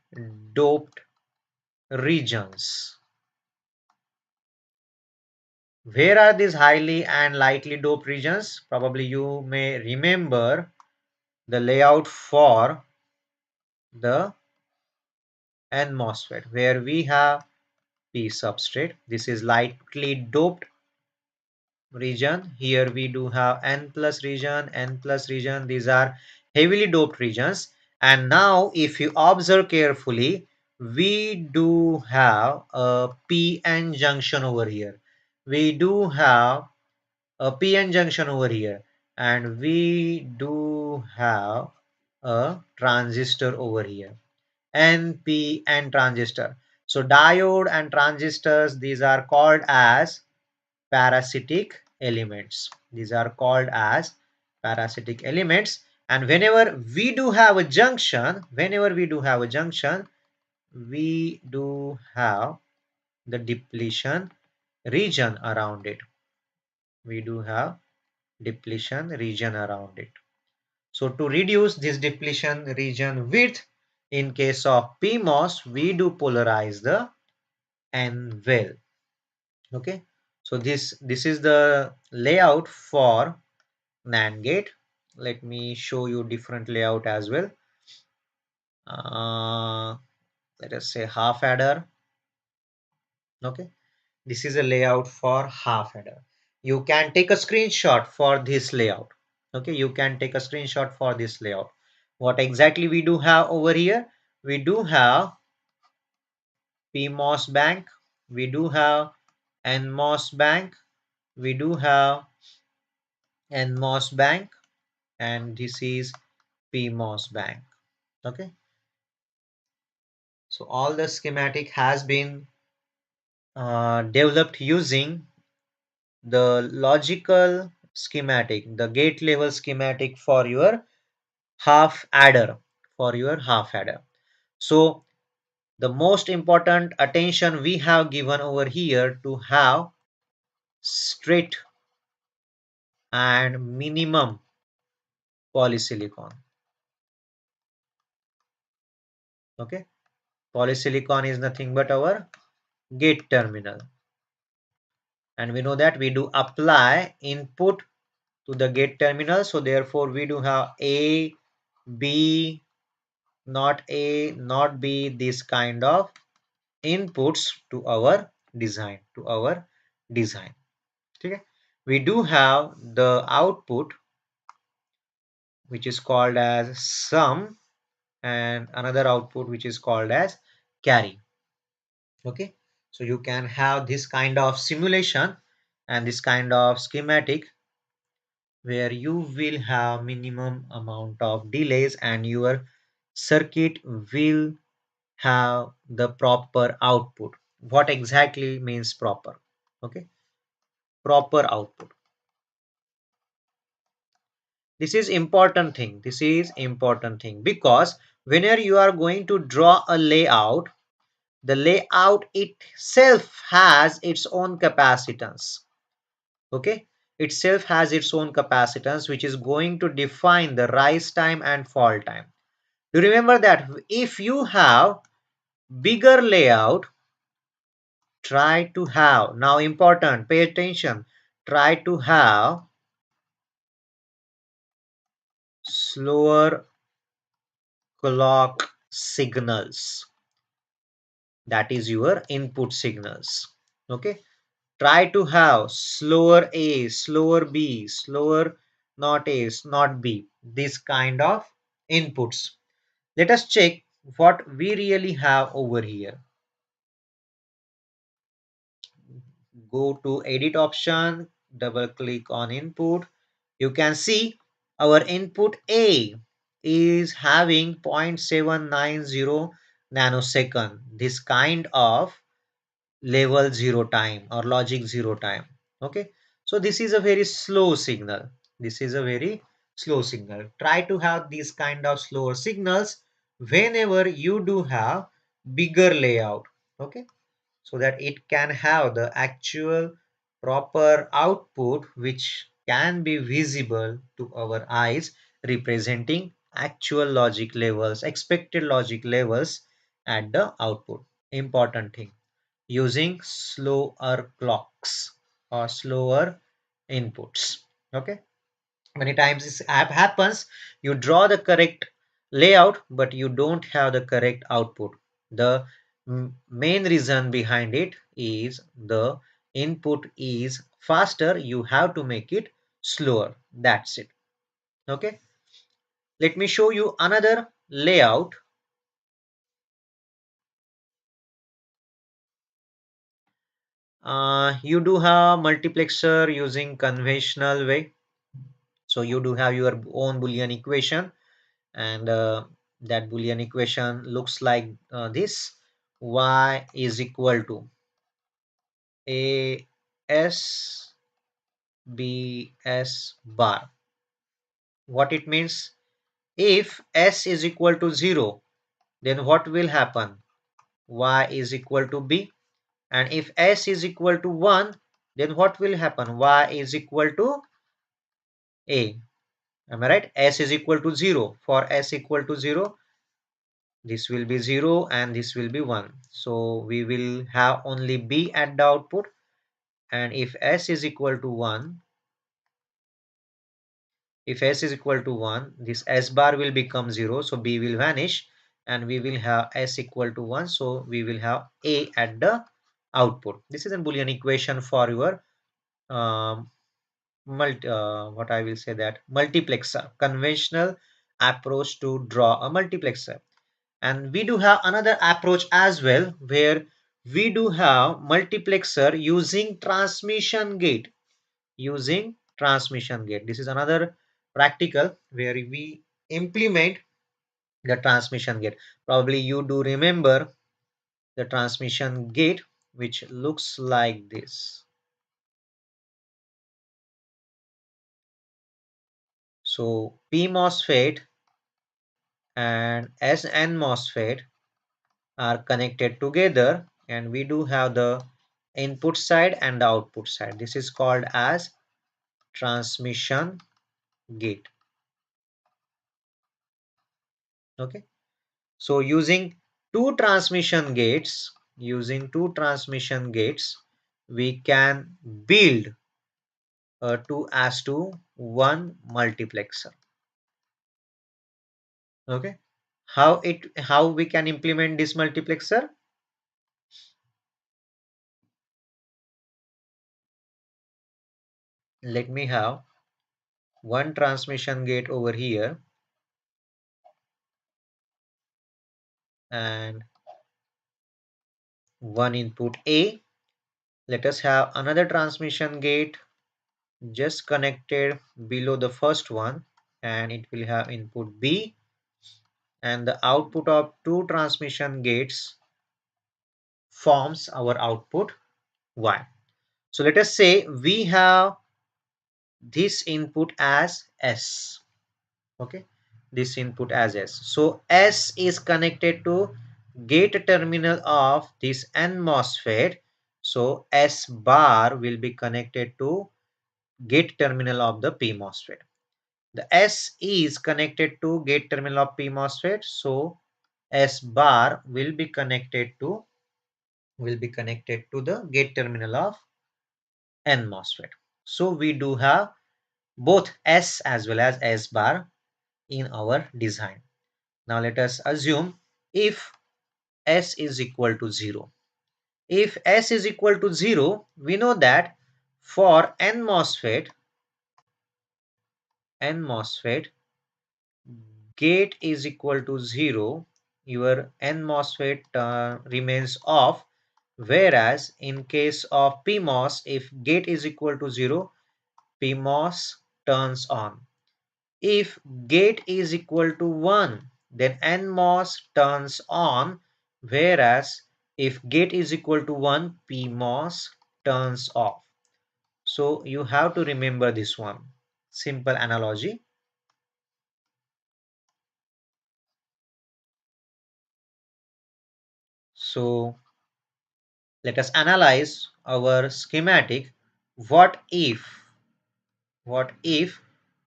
doped regions. Where are these highly and lightly doped regions? Probably you may remember the layout for the N MOSFET, where we have P substrate. This is lightly doped region. Here we do have N plus region, N plus region. These are heavily doped regions. And now if you observe carefully, we do have a PN junction over here. We do have a PN junction over here. And we do have a transistor over here. NPN transistor. So diode and transistors, these are called as parasitic elements. These are called as parasitic elements. And whenever we do have a junction, we do have the depletion region around it. We do have depletion region around it. So to reduce this depletion region width, in case of PMOS, we do polarize the N well. Okay. So this is the layout for NAND gate. Let me show you different layout as well. Uh, Let us say half adder. Okay. This is a layout for half adder. You can take a screenshot for this layout. Okay. You can take a screenshot for this layout. What exactly we do have over here? We do have PMOS bank. We do have NMOS bank. We do have NMOS bank, and this is PMOS bank. Okay, so all the schematic has been developed using the logical schematic, the gate level schematic for your half adder, So the most important attention we have given over here to have straight and minimum polysilicon. Okay, polysilicon is nothing but our gate terminal, and we know that we do apply input to the gate terminal, so therefore we do have A, B, not A, not B, this kind of inputs to our design. Okay, we do have the output, which is called as sum, and another output which is called as carry. Okay, so you can have this kind of simulation and this kind of schematic where you will have minimum amount of delays and your circuit will have the proper output. What exactly means proper? Okay, proper output. This is important thing, because whenever you are going to draw a layout, the layout itself has its own capacitance. Okay, itself has its own capacitance, which is going to define the rise time and fall time. You remember that if you have bigger layout, try to have, now important, pay attention, try to have slower clock signals. That is your input signals. Okay. Try to have slower A, slower B, slower not A, not B. This kind of inputs. Let us check what we really have over here. Go to edit option, double click on input. You can see our input A is having 0.790 nanosecond. This kind of level 0 time or logic 0 time. Okay, so this is a very slow signal. This is a very slow signal. Try to have these kind of slower signals whenever you do have bigger layout. Okay, so that it can have the actual proper output which can be visible to our eyes, representing actual logic levels, expected logic levels at the output. Important thing, using slower clocks or slower inputs. Okay, many times this app happens, you draw the correct layout but you don't have the correct output. The main reason behind it is the input is faster, you have to make it slower. That's it. Okay, let me show you another layout. You do have multiplexer using conventional way. So you do have your own Boolean equation, and that Boolean equation looks like this: y is equal to a s b s bar. What it means? If s is equal to 0, then what will happen? Y is equal to b. And if s is equal to 1, then what will happen? Y is equal to a. Am I right? S is equal to 0. For s equal to 0, this will be 0 and this will be 1. So we will have only b at the output. And if s is equal to 1, if s is equal to 1, this s bar will become 0. So b will vanish and we will have s equal to 1. So we will have a at the output. This is a Boolean equation for your what I will say that multiplexer, conventional approach to draw a multiplexer. And we do have another approach as well where we do have multiplexer using transmission gate. Using transmission gate. This is another practical where we implement the transmission gate. Probably you do remember the transmission gate which looks like this. So P MOSFET and SN MOSFET are connected together, and we do have the input side and the output side. This is called as transmission gate. Okay, so using two transmission gates, we can build a 2 as to 1 multiplexer. Okay, how we can implement this multiplexer? Let me have one transmission gate over here and one input A. Let us have another transmission gate just connected below the first one, and it will have input B, and the output of two transmission gates forms our output Y. So let us say we have this input as S. Okay, this input as S. So S is connected to gate terminal of this N MOSFET. So S bar will be connected to gate terminal of the P MOSFET. The S is connected to gate terminal of P MOSFET. So S bar will be connected to the gate terminal of N MOSFET. So we do have both S as well as S bar in our design. Now let us assume if S is equal to 0. If S is equal to 0, we know that for N MOSFET gate is equal to 0, your N MOSFET remains off, whereas in case of PMOS, if gate is equal to 0, PMOS turns on. If gate is equal to 1, then NMOS turns on, whereas if gate is equal to 1, PMOS turns off. So you have to remember this one. Simple analogy. So let us analyze our schematic. What if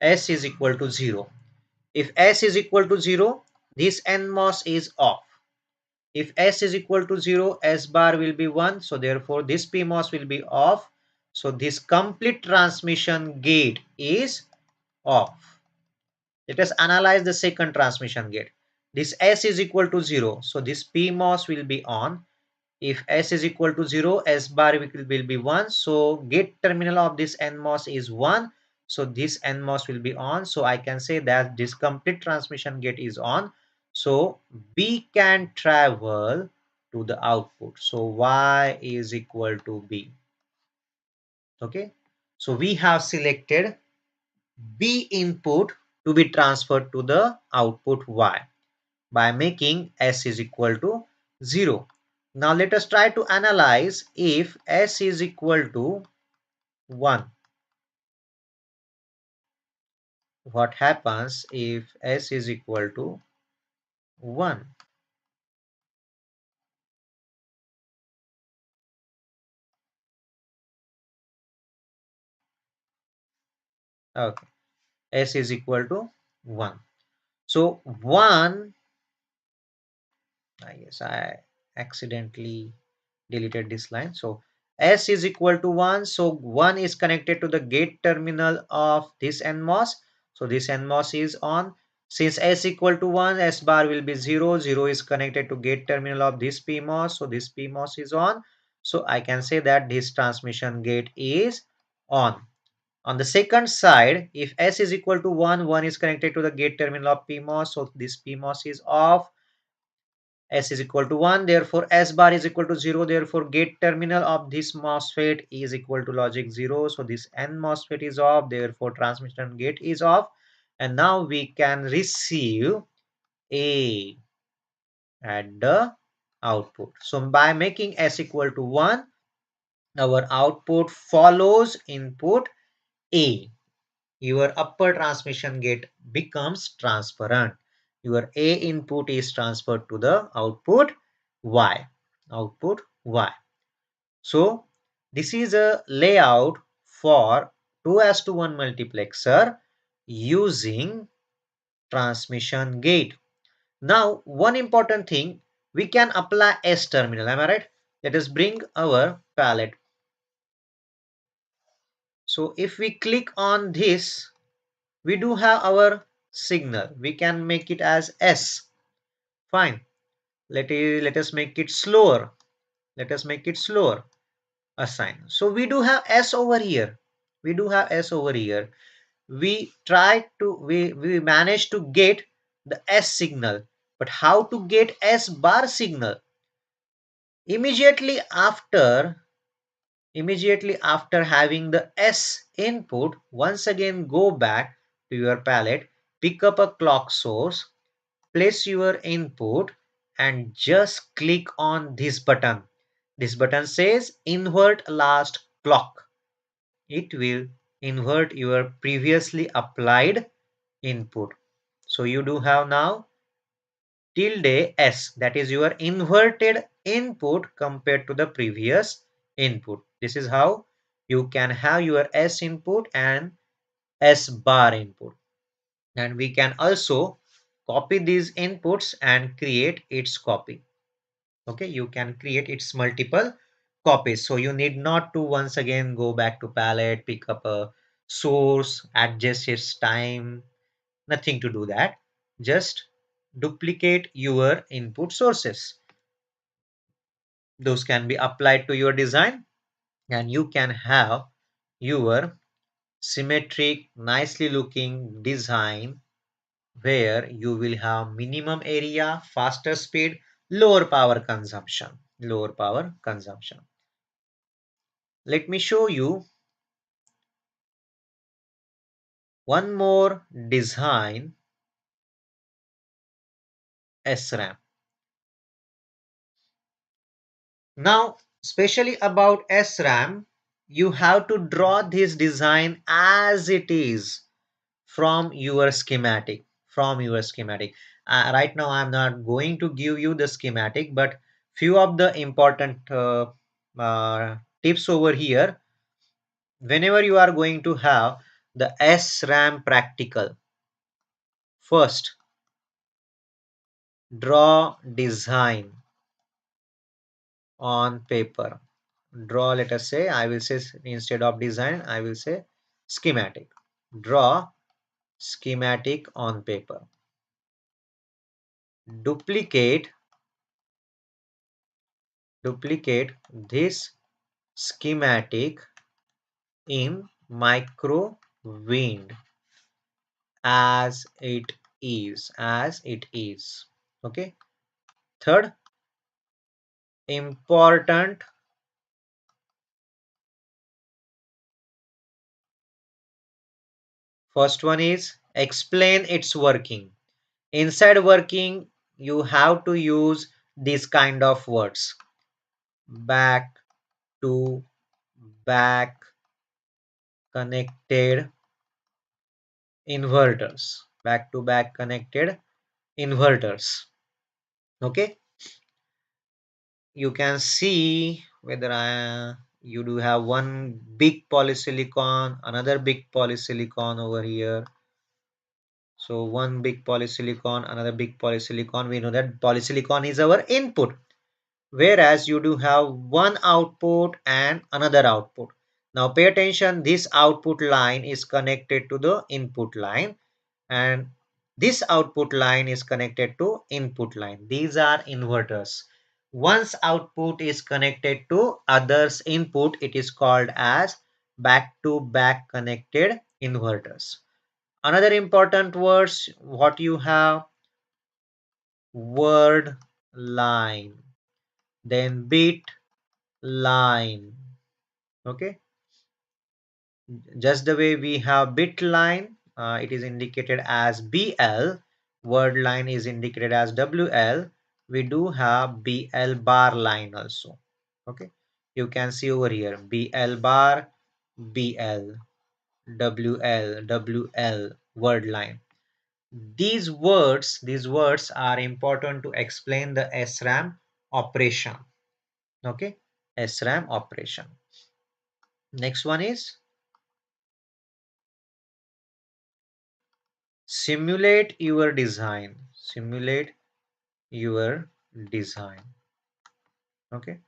S is equal to 0? If S is equal to 0, this NMOS is off. If S is equal to 0, S bar will be 1. So therefore this PMOS will be off. So this complete transmission gate is off. Let us analyze the second transmission gate. This S is equal to 0. So this PMOS will be on. If S is equal to 0, S bar will be 1. So gate terminal of this NMOS is 1. So this NMOS will be on. So I can say that this complete transmission gate is on. So B can travel to the output. So Y is equal to B. Okay. So we have selected B input to be transferred to the output Y by making S is equal to 0. Now let us try to analyze if S is equal to 1. What happens if S is equal to 1? Okay, S is equal to 1. So 1, I guess I accidentally deleted this line. So S is equal to 1. So 1 is connected to the gate terminal of this NMOS. So this NMOS is on. Since S equal to 1, S bar will be 0. 0 is connected to gate terminal of this PMOS. So this PMOS is on. So I can say that this transmission gate is on. On the second side, if S is equal to 1, 1 is connected to the gate terminal of PMOS. So this PMOS is off. S is equal to 1, therefore S bar is equal to 0, therefore gate terminal of this MOSFET is equal to logic 0. So this N MOSFET is off, therefore transmission gate is off. And now we can receive A at the output. So by making S equal to 1, our output follows input A. Your upper transmission gate becomes transparent. Your A input is transferred to the output Y. Output Y. So this is a layout for 2:1 multiplexer using transmission gate. Now one important thing, we can apply S terminal. Am I right? Let us bring our palette. So if we click on this, we do have our signal. We can make it as S. Fine. Let us make it slower. Let us make it slower. Assign. So we do have S over here. We do have S over here. We managed to get the S signal. But how to get S bar signal? Immediately after having the S input, once again go back to your palette, pick up a clock source, place your input and just click on this button. This button says invert last clock. It will invert your previously applied input. So you do have now tilde S, that is your inverted input compared to the previous input. This is how you can have your S input and S bar input. And we can also copy these inputs and create its copy. Okay, you can create its multiple copies. So you need not to once again go back to palette, pick up a source, adjust its time, nothing to do that. Just duplicate your input sources. Those can be applied to your design, and you can have your symmetric, nicely looking design where you will have minimum area, faster speed, lower power consumption. Lower power consumption. Let me show you one more design, SRAM. Now, especially about SRAM, you have to draw this design as it is from your schematic. Right now I'm not going to give you the schematic, but few of the important tips over here. Whenever you are going to have the SRAM practical, first draw design on paper. Draw, let us say, I will say, instead of design I will say schematic. Draw schematic on paper. Duplicate this schematic in Microwind as it is. Okay. Third important, first one is explain its working. Inside working you have to use this kind of words: back to back connected inverters. Back to back connected inverters. Okay. You can see whether you do have one big polysilicon, another big polysilicon over here. So one big polysilicon, another big polysilicon. We know that polysilicon is our input, whereas you do have one output and another output. Now pay attention, this output line is connected to the input line, and this output line is connected to input line. These are inverters. Once output is connected to others input, it is called as back to back connected inverters. Another important words what you have: word line, then bit line. Okay, just the way we have bit line, it is indicated as BL, word line is indicated as WL. We do have BL bar line also. Okay, you can see over here BL bar, BL, WL, word line. These words are important to explain the SRAM operation. Okay, SRAM operation. Next one is simulate your design. Simulate your design. Okay.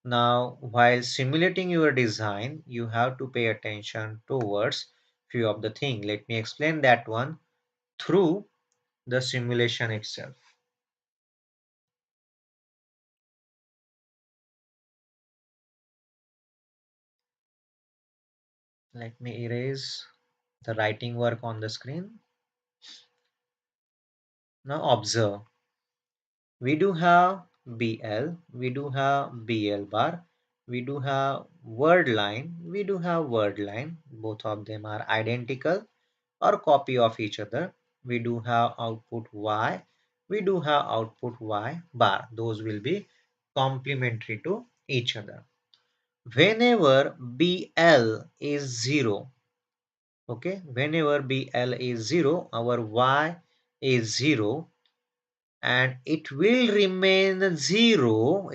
Now, while simulating your design, you have to pay attention towards few of the things. Let me explain that one through the simulation itself. Let me erase the writing work on the screen. Now observe. We do have BL, we do have BL bar, we do have word line, we do have word line. Both of them are identical or copy of each other. We do have output Y, we do have output Y bar. Those will be complementary to each other. Whenever BL is 0, okay, whenever BL is 0, our Y is 0, and it will remain 0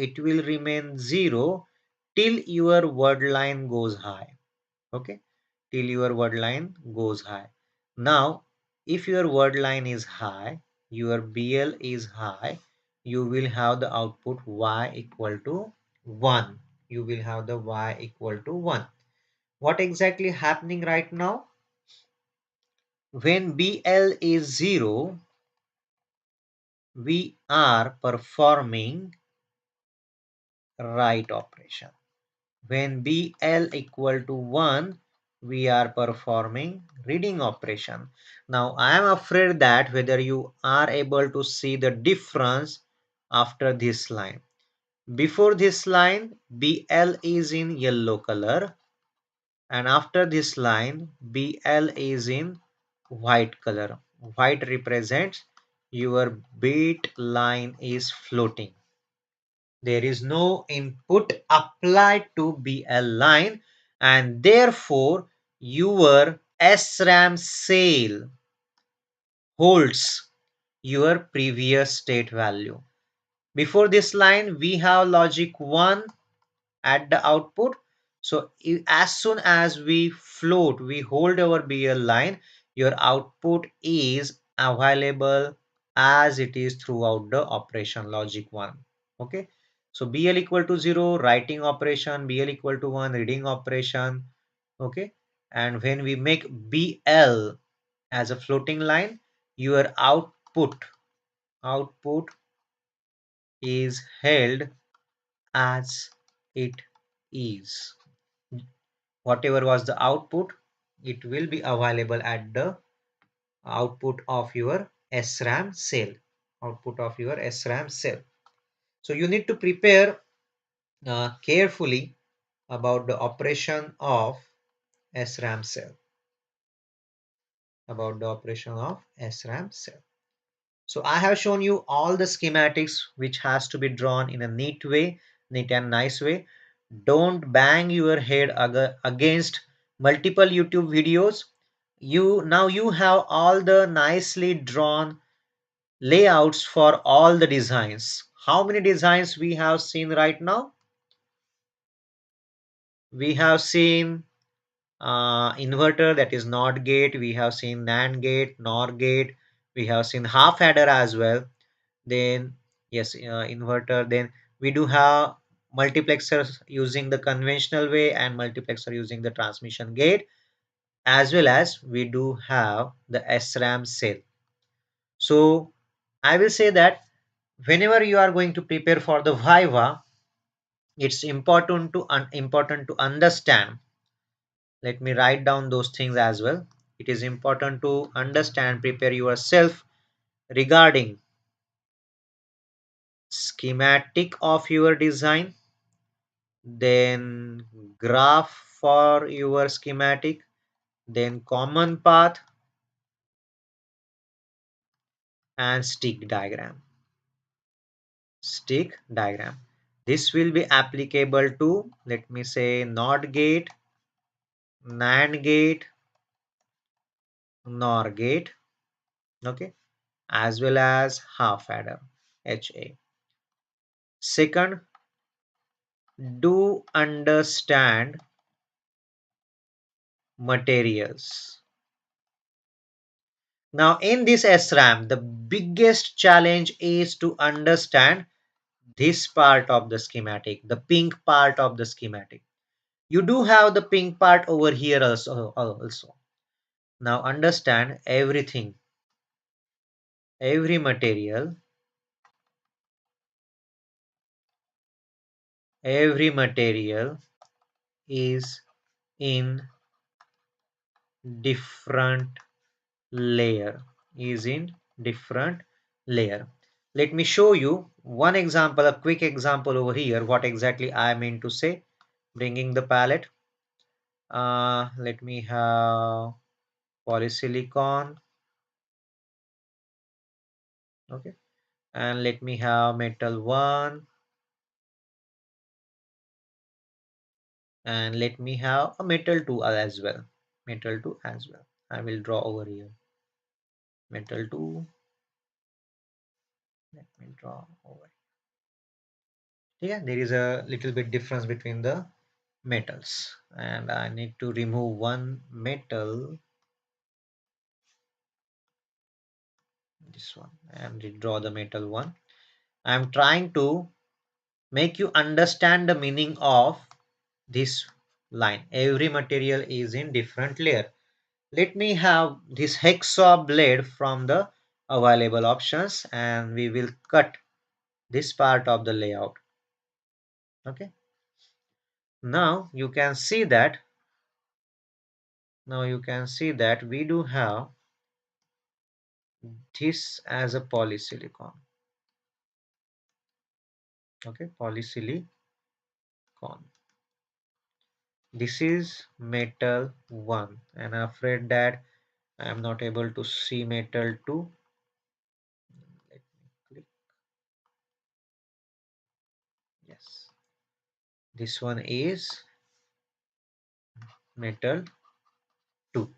till your word line goes high. Okay, till your word line goes high. Now if your word line is high, your BL is high, you will have the output Y equal to 1. You will have the Y equal to 1. What exactly happening right now? When BL is 0, we are performing write operation. When BL equal to 1, we are performing reading operation. Now I am afraid that whether you are able to see the difference after this line. Before this line, BL is in yellow color, and after this line, BL is in white color. White represents your bit line is floating. There is no input applied to BL line, and therefore your SRAM cell holds your previous state value. Before this line, we have logic 1 at the output. So as soon as we float, we hold our BL line, your output is available as it is throughout the operation logic 1. Okay. So BL equal to 0, writing operation, BL equal to 1, reading operation. Okay. And when we make BL as a floating line, your output is held as it is. Whatever was the output, it will be available at the output of your SRAM cell. Output of your SRAM cell. So you need to prepare carefully about the operation of SRAM cell. About the operation of SRAM cell. So I have shown you all the schematics which has to be drawn in a neat way, neat and nice way. Don't bang your head against multiple YouTube videos. You have all the nicely drawn layouts for all the designs. How many designs we have seen right now? We have seen inverter, that is NOT gate. We have seen NAND gate, NOR gate. We have seen half adder as well. Then yes, inverter. Then we do have multiplexers using the conventional way and multiplexer using the transmission gate, as well as we do have the SRAM cell. So I will say that whenever you are going to prepare for the Viva, it's important to understand. Let me write down those things as well. It is important to understand, prepare yourself regarding schematic of your design, then graph for your schematic, then common path and stick diagram. Stick diagram. This will be applicable to, let me say, NOT gate, NAND gate, NOR gate, okay, as well as half adder, HA. Second, do understand materials. Now in this SRAM, the biggest challenge is to understand this part of the schematic, the pink part of the schematic. You do have the pink part over here also. Now understand everything, every material is in different layer, Let me show you one example, a quick example over here, what exactly I mean to say. Bringing the palette, let me have polysilicon, okay, and let me have metal 1, and let me have a metal 2 as well. I will draw over here metal 2. Let me draw over. Yeah, there is a little bit difference between the metals, and I need to remove one metal, this one, and redraw the metal 1. I'm trying to make you understand the meaning of this line. Every material is in different layer. Let me have this hacksaw blade from the available options, and we will cut this part of the layout. Okay, now you can see that we do have this as a polysilicon. Okay, polysilicon. This is metal 1, and I'm afraid that I am not able to see metal 2. Let me click. Yes, this one is metal 2.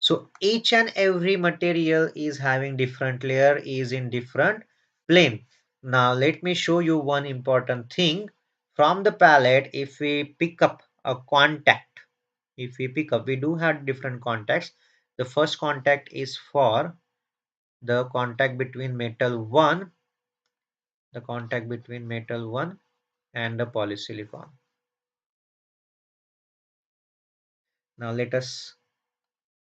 So each and every material is having different layer, is in different plane. Now let me show you one important thing. From the palette, if we pick up a contact, we do have different contacts. The first contact is for the contact between metal 1, and the polysilicon. Now let us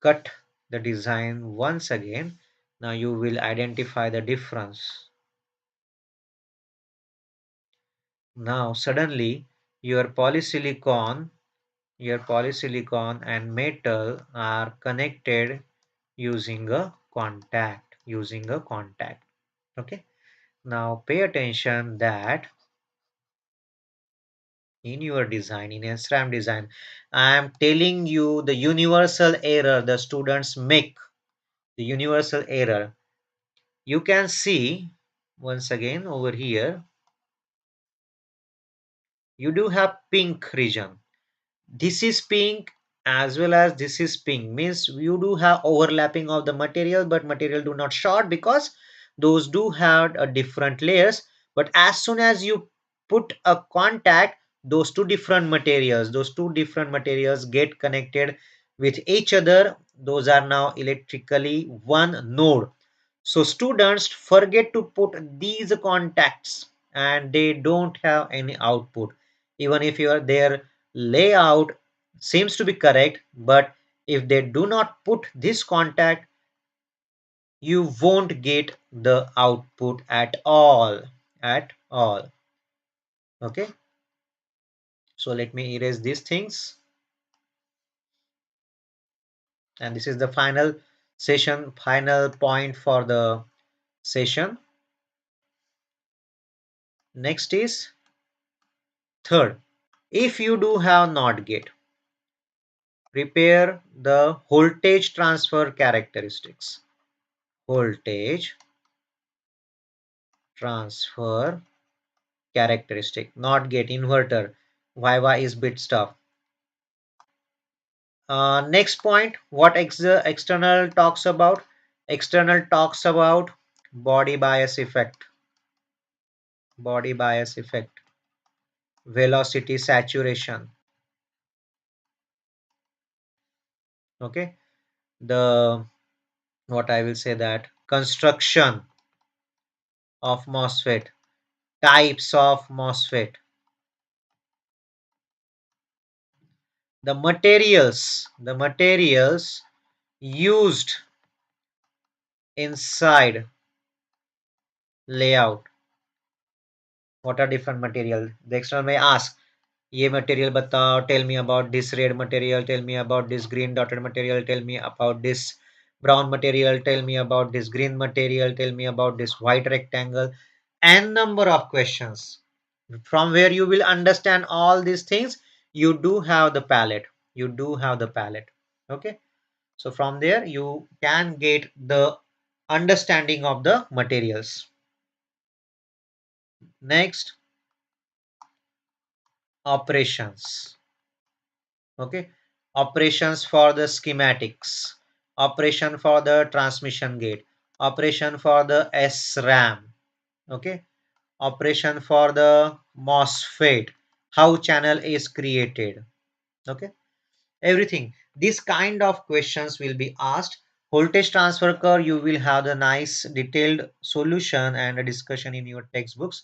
cut the design once again. Now you will identify the difference. Now suddenly your polysilicon and metal are connected using a contact. Okay, now pay attention that in your design, in SRAM design, I am telling you the universal error the students make. The universal error, you can see once again over here, you do have pink region. This is pink as well as this is pink, means you do have overlapping of the material, but material do not short because those do have a different layers. But as soon as you put a contact, those two different materials get connected with each other. Those are now electrically one node. So students forget to put these contacts and they don't have any output. Even if their layout seems to be correct, but if they do not put this contact, you won't get the output at all. Okay, so let me erase these things, and this is the final point for the session. Next is third. If you do have NOT gate, prepare the voltage transfer characteristics. Voltage transfer characteristic, not gate inverter. Viva is bit stuff. Next point, what external talks about? External talks about body bias effect, velocity saturation. Okay, the what I will say that construction of MOSFET, types of MOSFET, the materials used inside layout. What are different material? The external may ask, ये material बताओ, tell me about this red material, tell me about this green dotted material, tell me about this brown material, tell me about this green material, tell me about this white rectangle, and number of questions. From where you will understand all these things, you do have the palette. Okay, so from there you can get the understanding of the materials. Next, operations. Okay, operations for the schematics, operation for the transmission gate, operation for the SRAM. Okay, operation for the MOSFET, how channel is created. Okay, everything, this kind of questions will be asked. Voltage transfer curve, you will have the nice detailed solution and a discussion in your textbooks.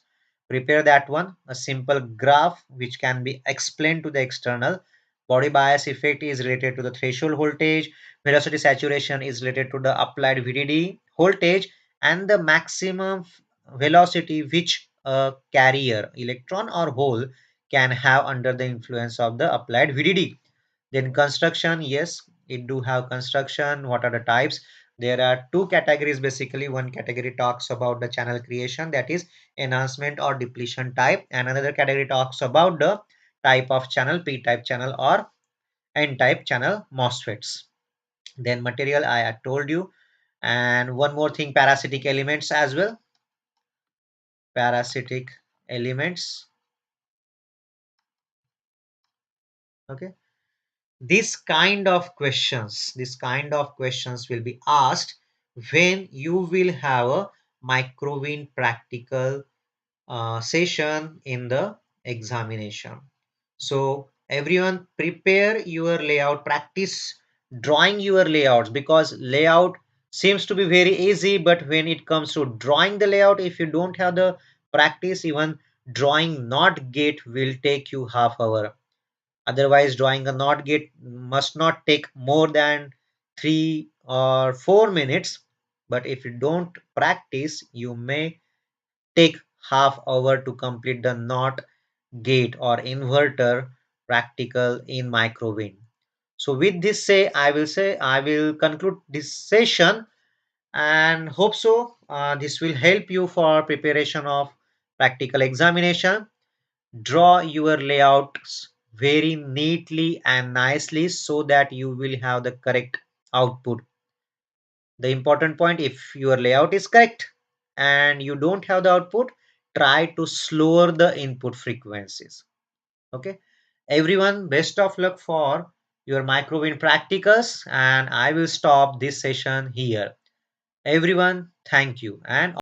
Prepare that one, a simple graph which can be explained to the external. Body bias effect is related to the threshold voltage, velocity saturation is related to the applied VDD, voltage and the maximum velocity which a carrier electron or hole can have under the influence of the applied VDD. Then construction, yes, it do have construction. What are the types? There are two categories basically. One category talks about the channel creation, that is enhancement or depletion type, and another category talks about the type of channel, P-type channel or N-type channel MOSFETs. Then material I had told you, and one more thing, parasitic elements as well. Parasitic elements. Okay. This kind of questions will be asked when you will have a microwind practical session in the examination. So everyone prepare your layout, practice drawing your layouts, because layout seems to be very easy, but when it comes to drawing the layout, if you don't have the practice, even drawing not gate will take you half hour. Otherwise, drawing a NOT gate must not take more than 3 or 4 minutes. But if you don't practice, you may take half hour to complete the NOT gate or inverter practical in microwind. So with this say I will conclude this session and hope so. This will help you for preparation of practical examination. Draw your layouts very neatly and nicely so that you will have the correct output. The important point, if your layout is correct and you don't have the output, try to slower the input frequencies. Okay, everyone, best of luck for your microwind practicals, and I will stop this session here. Everyone, thank you and